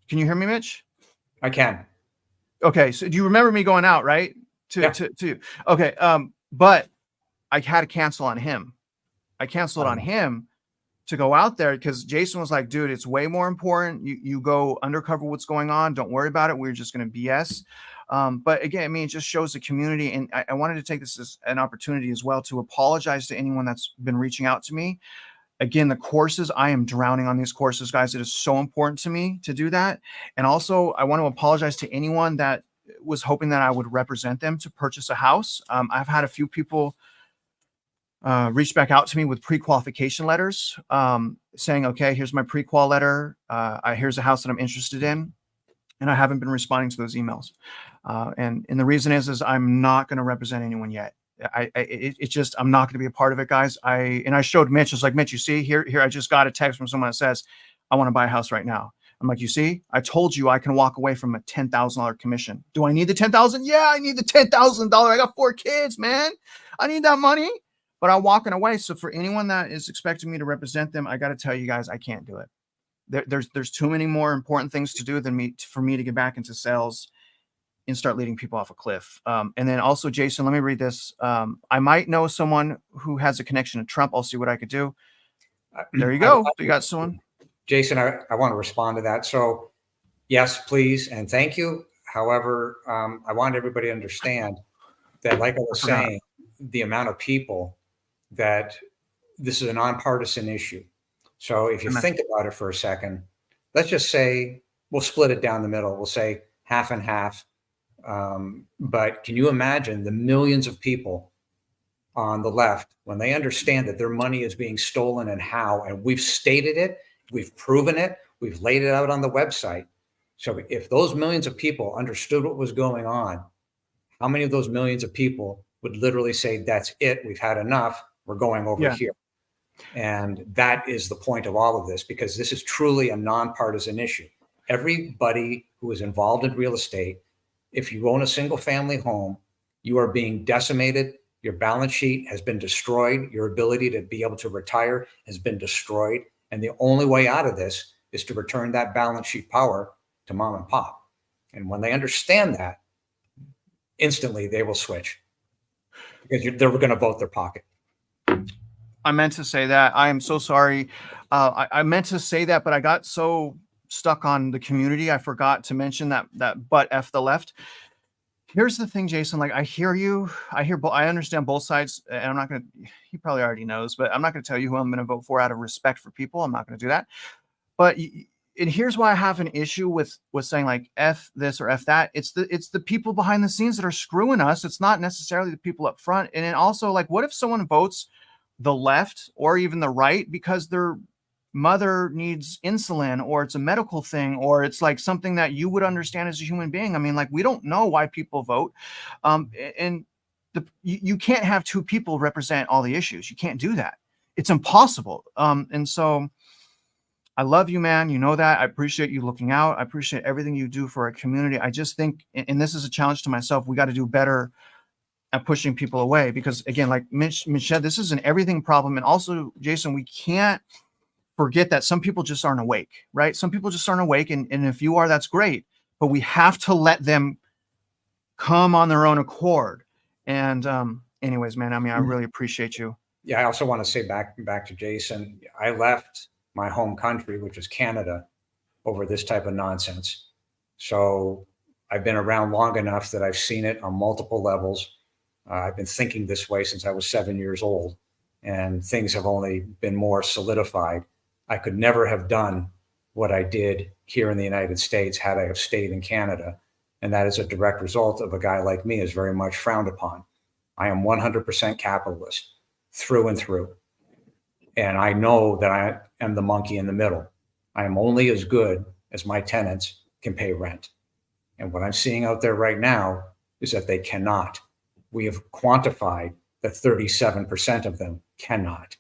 Can you hear me, Mitch? I can. Okay, so do you remember me going out, right? To okay, but I had to cancel on him. I canceled on him to go out there because Jason was like, dude, it's way more important. You go undercover what's going on. Don't worry about it. We're just going to BS. But again, I mean, it just shows the community. And I wanted to take this as an opportunity as well to apologize to anyone that's been reaching out to me. Again, the courses, I am drowning on these courses, guys. It is so important to me to do that. And also, I want to apologize to anyone that was hoping that I would represent them to purchase a house. I've had a few people reached back out to me with pre-qualification letters saying, okay, here's my pre-qual letter. Here's a house that I'm interested in. And I haven't been responding to those emails. And the reason is I'm not going to represent anyone yet. It's just, I'm not going to be a part of it, guys. I showed Mitch, I was like, Mitch, you see here, I just got a text from someone that says, I want to buy a house right now. I'm like, you see, I told you I can walk away from a $10,000 commission. Do I need the 10,000? Yeah, I need the $10,000. I got 4 kids, man. I need that money. But I'm walking away. So for anyone that is expecting me to represent them, I got to tell you guys, I can't do it. There's too many more important things to do for me to get back into sales and start leading people off a cliff. And then also, Jason, let me read this. I might know someone who has a connection to Trump. I'll see what I could do. There you go. You got someone. Jason, I want to respond to that. So yes, please. And thank you. However, I want everybody to understand that, like I was saying, the amount of people that this is a nonpartisan issue. So if you think about it for a second, let's just say we'll split it down the middle. We'll say half and half. But can you imagine the millions of people on the left when they understand that their money is being stolen and how, and we've stated it, we've proven it, we've laid it out on the website. So if those millions of people understood what was going on, how many of those millions of people would literally say, that's it, we've had enough, we're going over here? And that is the point of all of this, because this is truly a nonpartisan issue. Everybody who is involved in real estate, if you own a single family home, you are being decimated. Your balance sheet has been destroyed. Your ability to be able to retire has been destroyed. And the only way out of this is to return that balance sheet power to mom and pop. And when they understand that, instantly they will switch, because they're going to vote their pocket. I meant to say that. I am so sorry. I meant to say that, but I got so stuck on the community. I forgot to mention that but F the left. Here's the thing, Jason, like I hear you. I understand both sides, and I'm not going to, he probably already knows, but I'm not going to tell you who I'm going to vote for out of respect for people. I'm not going to do that. But and here's why I have an issue with saying like F this or F that. It's the people behind the scenes that are screwing us. It's not necessarily the people up front. And then also, like, what if someone votes the left or even the right because their mother needs insulin, or it's a medical thing, or it's like something that you would understand as a human being? I mean, like, we don't know why people vote. And you can't have two people represent all the issues. You can't do that. It's impossible. And so I love you, man. You know that. I appreciate you looking out. I appreciate everything you do for our community. I just think, and this is a challenge to myself, we got to do better at pushing people away, because again, like Mitch said, this is an everything problem. And also, Jason, we can't forget that some people just aren't awake, right? Some people just aren't awake. And if you are, that's great, but we have to let them come on their own accord. And anyways, man, I mean, I really appreciate you. Yeah. I also want to say back to Jason, I left my home country, which is Canada, over this type of nonsense. So I've been around long enough that I've seen it on multiple levels. I've been thinking this way since I was 7 years old, and things have only been more solidified. I could never have done what I did here in the United States had I have stayed in Canada. And that is a direct result of a guy like me is very much frowned upon. I am 100% capitalist through and through. And I know that I am the monkey in the middle. I am only as good as my tenants can pay rent. And what I'm seeing out there right now is that they cannot. We have quantified that 37% of them cannot.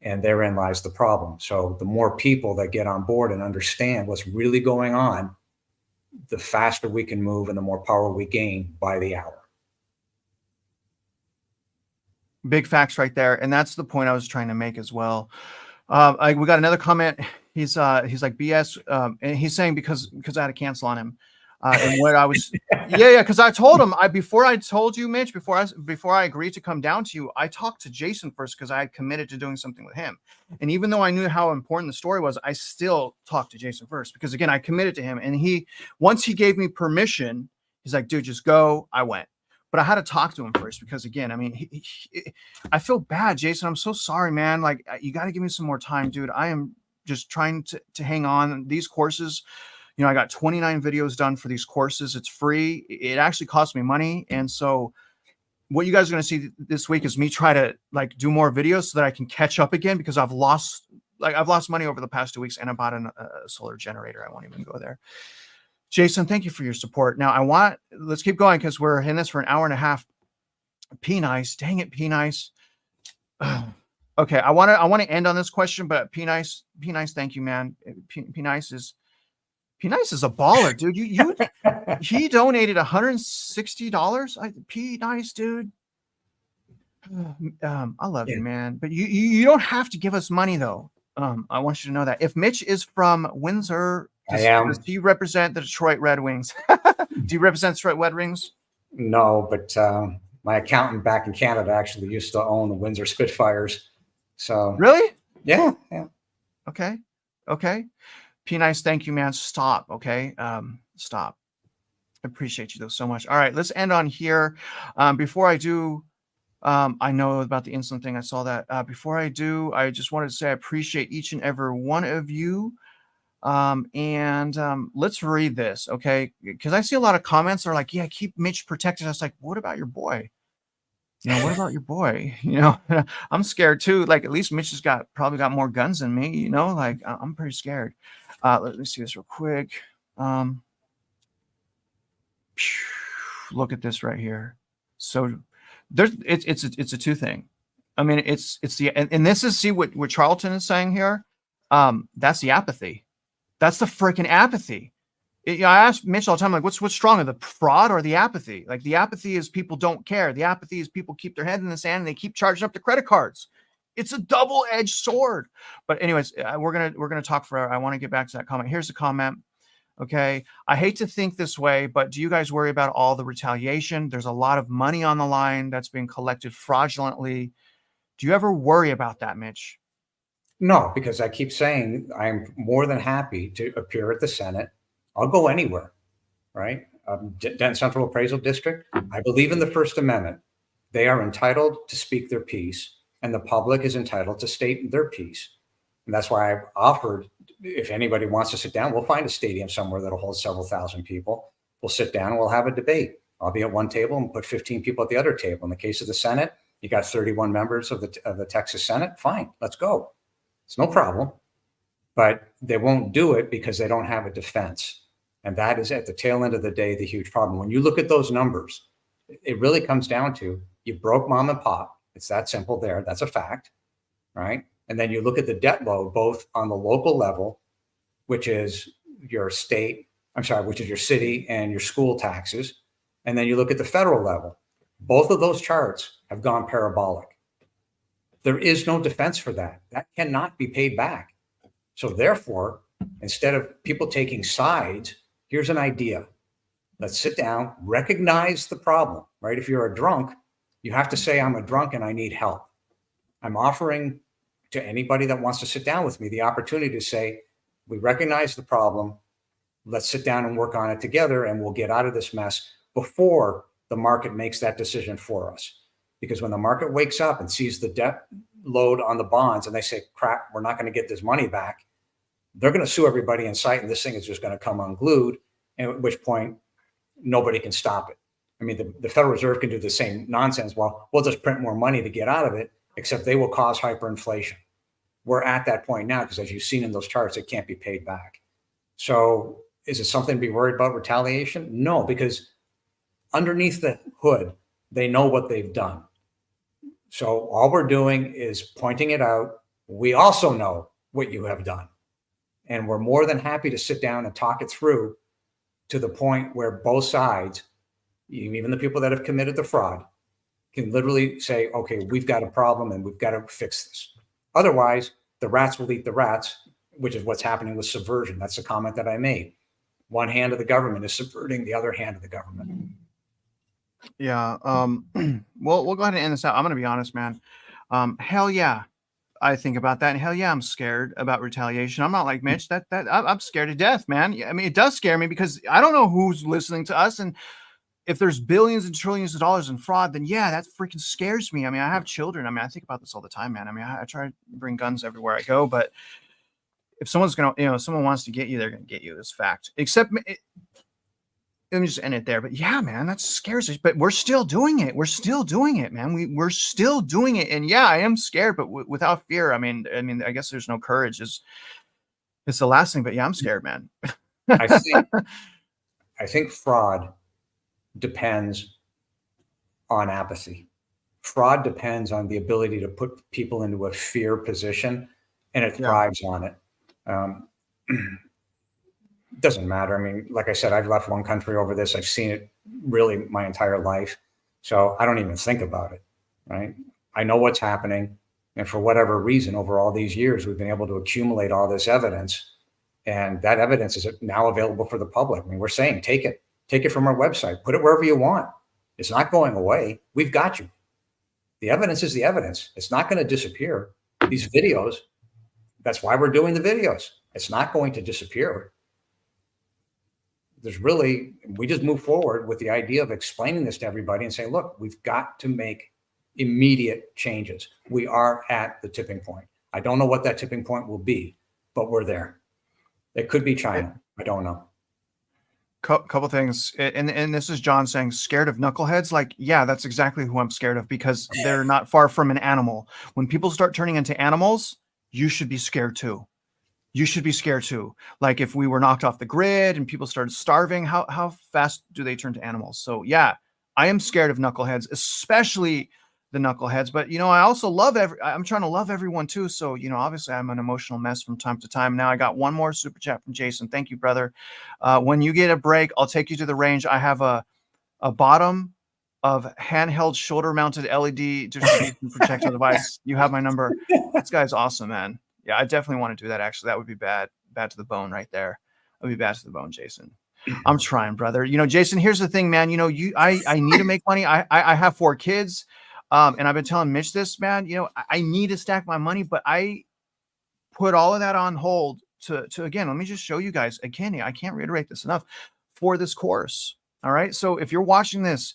And therein lies the problem. So the more people that get on board and understand what's really going on, the faster we can move and the more power we gain by the hour. Big facts right there. And that's the point I was trying to make as well. We got another comment. He's like BS. And he's saying because I had to cancel on him. And what I was, yeah. Cause I told him before I told you, Mitch, before I agreed to come down to you, I talked to Jason first, cause I had committed to doing something with him. And even though I knew how important the story was, I still talked to Jason first, because again, I committed to him. And once he gave me permission, he's like, dude, just go. I went. But I had to talk to him first, because again, I mean, I feel bad, Jason. I'm so sorry, man. Like, you got to give me some more time, dude. I am just trying to hang on. These courses, you know, I got 29 videos done for these courses. It's free. It actually cost me money. And so what you guys are going to see this week is me try to like do more videos so that I can catch up again, because I've lost money over the past 2 weeks, and I bought a solar generator. I won't even go there. Jason, thank you for your support. Now let's keep going, because we're in this for an hour and a half. P nice. Dang it. P nice. Okay. I want to end on this question, but P nice, thank you, man. P nice is a baller, dude. He donated $160. P nice, dude. I love you, man. But you don't have to give us money though. I want you to know that. If Mitch is from Windsor, does he represent the Detroit Red Wings? Do you represent Detroit Red Wings? No, but my accountant back in Canada actually used to own the Windsor Spitfires. So really? Yeah. Okay. P nice, thank you, man. Stop. Okay. Stop. I appreciate you though so much. All right, let's end on here. Before I do, I know about the insulin thing. I saw that. Before I do, I just wanted to say I appreciate each and every one of you. Let's read this, okay? Because I see a lot of comments that are like, yeah, keep Mitch protected. I was like, what about your boy? You know, what about your boy? You know, I'm scared too. Like, at least Mitch has probably got more guns than me, you know, like I'm pretty scared. Let me see this real quick. Look at this right here. So it's a two thing. I mean, it's and this is, see what Charlton is saying here. That's the apathy. That's the freaking apathy. I ask Mitch all the time, like, what's stronger, the fraud or the apathy? Like, the apathy is people don't care. The apathy is people keep their head in the sand and they keep charging up the credit cards. It's a double-edged sword. But anyways, we're gonna talk forever. I want to get back to that comment. Here's the comment. Okay, I hate to think this way, but do you guys worry about all the retaliation? There's a lot of money on the line that's being collected fraudulently. Do you ever worry about that, Mitch? No, because I keep saying I'm more than happy to appear at the Senate. I'll go anywhere, right? Denton Central Appraisal District. I believe in the First Amendment. They are entitled to speak their piece, and the public is entitled to state their piece. And that's why I've offered, if anybody wants to sit down, we'll find a stadium somewhere that'll hold several thousand people. We'll sit down and we'll have a debate. I'll be at one table and put 15 people at the other table. In the case of the Senate, you got 31 members of the Texas Senate. Fine, let's go. It's no problem. But they won't do it because they don't have a defense. And that is, at the tail end of the day, the huge problem. When you look at those numbers, it really comes down to, you broke mom and pop. It's that simple there. That's a fact, right? And then you look at the debt load, both on the local level, which is your state, which is your city and your school taxes. And then you look at the federal level. Both of those charts have gone parabolic. There is no defense for that. That cannot be paid back. So therefore, instead of people taking sides, here's an idea. Let's sit down, recognize the problem, right? If you're a drunk, you have to say, I'm a drunk and I need help. I'm offering to anybody that wants to sit down with me the opportunity to say, we recognize the problem. Let's sit down and work on it together, and we'll get out of this mess before the market makes that decision for us. Because when the market wakes up and sees the debt load on the bonds and they say, crap, we're not going to get this money back, they're going to sue everybody in sight, and this thing is just going to come unglued, and at which point nobody can stop it. I mean, the Federal Reserve can do the same nonsense. Well, we'll just print more money to get out of it, except they will cause hyperinflation. We're at that point now because, as you've seen in those charts, it can't be paid back. So is it something to be worried about, retaliation? No, because underneath the hood, they know what they've done. So all we're doing is pointing it out. We also know what you have done. And we're more than happy to sit down and talk it through to the point where both sides, even the people that have committed the fraud, can literally say, okay, we've got a problem and we've got to fix this. Otherwise, the rats will eat the rats, which is what's happening with subversion. That's the comment that I made. One hand of the government is subverting the other hand of the government. Yeah. Well, we'll go ahead and end this out. I'm going to be honest, man. Hell yeah. I think about that, and hell yeah, I'm scared about retaliation. I'm not like Mitch. I'm scared to death, man. I mean, it does scare me because I don't know who's listening to us, and if there's billions and trillions of dollars in fraud, then yeah, that freaking scares me. I mean, I have children. I mean, I think about this all the time, man. I mean, I try to bring guns everywhere I go, but if someone's gonna, if someone wants to get you, they're gonna get you. It's fact. Except, let me just end it there. But yeah, man, that scares us. But we're still doing it. We're still doing it, man. We're still doing it. And yeah, I am scared, but without fear. I mean, I guess there's no courage. It's the last thing. But yeah, I'm scared, man. I think fraud depends on apathy. Fraud depends on the ability to put people into a fear position, and it thrives on it. Doesn't matter. I mean, like I said, I've left one country over this. I've seen it really my entire life. So I don't even think about it, right? I know what's happening. And for whatever reason, over all these years, we've been able to accumulate all this evidence. And that evidence is now available for the public. I mean, we're saying, take it from our website, put it wherever you want. It's not going away. We've got you. The evidence is the evidence. It's not going to disappear. These videos, that's why we're doing the videos. It's not going to disappear. We just move forward with the idea of explaining this to everybody and saying, look, we've got to make immediate changes. We are at the tipping point. I don't know what that tipping point will be, but we're there. It could be China. I don't know. Couple things. And this is John saying, scared of knuckleheads. Like, yeah, that's exactly who I'm scared of, because they're not far from an animal. When people start turning into animals, you should be scared too. You should be scared too. Like if we were knocked off the grid and people started starving, how fast do they turn to animals? So yeah, I am scared of knuckleheads, especially the knuckleheads. But I also love I'm trying to love everyone too. So obviously I'm an emotional mess from time to time. Now I got one more super chat from Jason. Thank you, brother. When you get a break, I'll take you to the range. I have a bottom of handheld shoulder-mounted LED distribution protector device. You have my number. This guy's awesome, man. Yeah, I definitely want to do that. Actually, that would be bad to the bone right there. That would be bad to the bone, Jason. I'm trying, brother. Jason, here's the thing, man. I need to make money. I have 4 kids. And I've been telling Mitch this, man, I need to stack my money, but I put all of that on hold to again, let me just show you guys again. I can't reiterate this enough for this course. All right. So if you're watching this,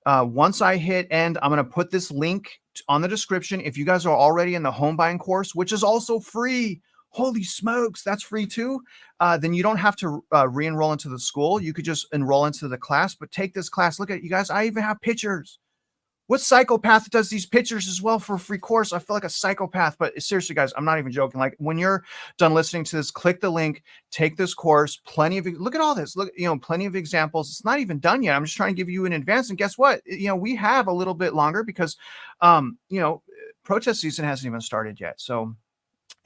once I hit end, I'm going to put this link on the description. If you guys are already in the home buying course, which is also free, holy smokes, that's free too. Then you don't have to re-enroll into the school. You could just enroll into the class, but take this class. Look at it, you guys. I even have pictures. What psychopath does these pictures as well for a free course? I feel like a psychopath, but seriously, guys, I'm not even joking. Like when you're done listening to this, click the link, take this course. Plenty of, look at all this. Look, plenty of examples. It's not even done yet. I'm just trying to give you in advance. And guess what? We have a little bit longer because, protest season hasn't even started yet. So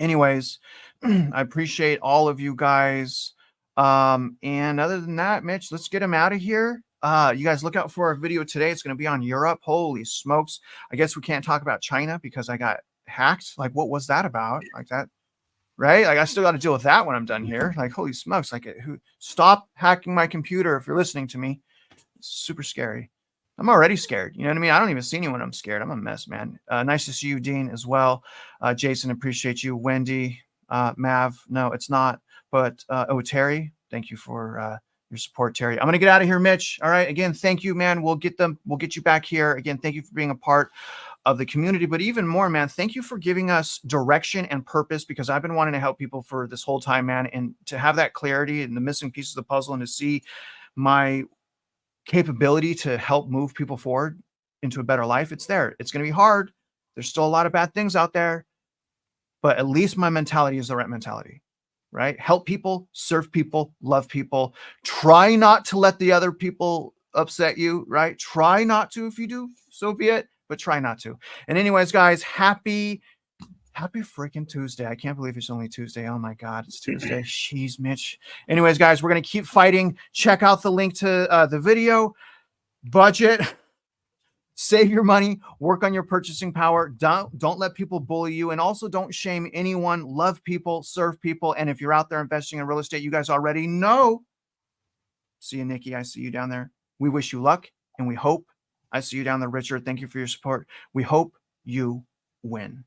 anyways, I appreciate all of you guys. And other than that, Mitch, let's get him out of here. You guys look out for our video today. It's going to be on Europe. Holy smokes. I guess we can't talk about China because I got hacked. Like, what was that about? Like that, right? Like I still got to deal with that when I'm done here. Like, holy smokes. Like stop hacking my computer. If you're listening to me, it's super scary. I'm already scared. You know what I mean? I don't even see anyone when I'm scared. I'm a mess, man. Nice to see you, Dean, as well. Jason, appreciate you. Wendy, Mav. No, it's not. But, Terry, thank you for, your support, Terry. I'm going to get out of here, Mitch. All right. Again, thank you, man. We'll get you back here. Again, thank you for being a part of the community, but even more, man, thank you for giving us direction and purpose, because I've been wanting to help people for this whole time, man. And to have that clarity and the missing pieces of the puzzle and to see my capability to help move people forward into a better life. It's there. It's going to be hard. There's still a lot of bad things out there, but at least my mentality is the right mentality. Right? Help people, serve people, love people. Try not to let the other people upset you, right? Try not to. If you do, so be it, but try not to. And anyways, guys, happy freaking Tuesday. I can't believe it's only Tuesday. Oh my God, it's Tuesday. Jeez, Mitch. Anyways, guys, we're going to keep fighting. Check out the link to the video. Budget. Save your money, work on your purchasing power. Don't let people bully you. And also don't shame anyone. Love people, serve people. And if you're out there investing in real estate, you guys already know. See you, Nikki. I see you down there. We wish you luck and we hope. I see you down there, Richard. Thank you for your support. We hope you win.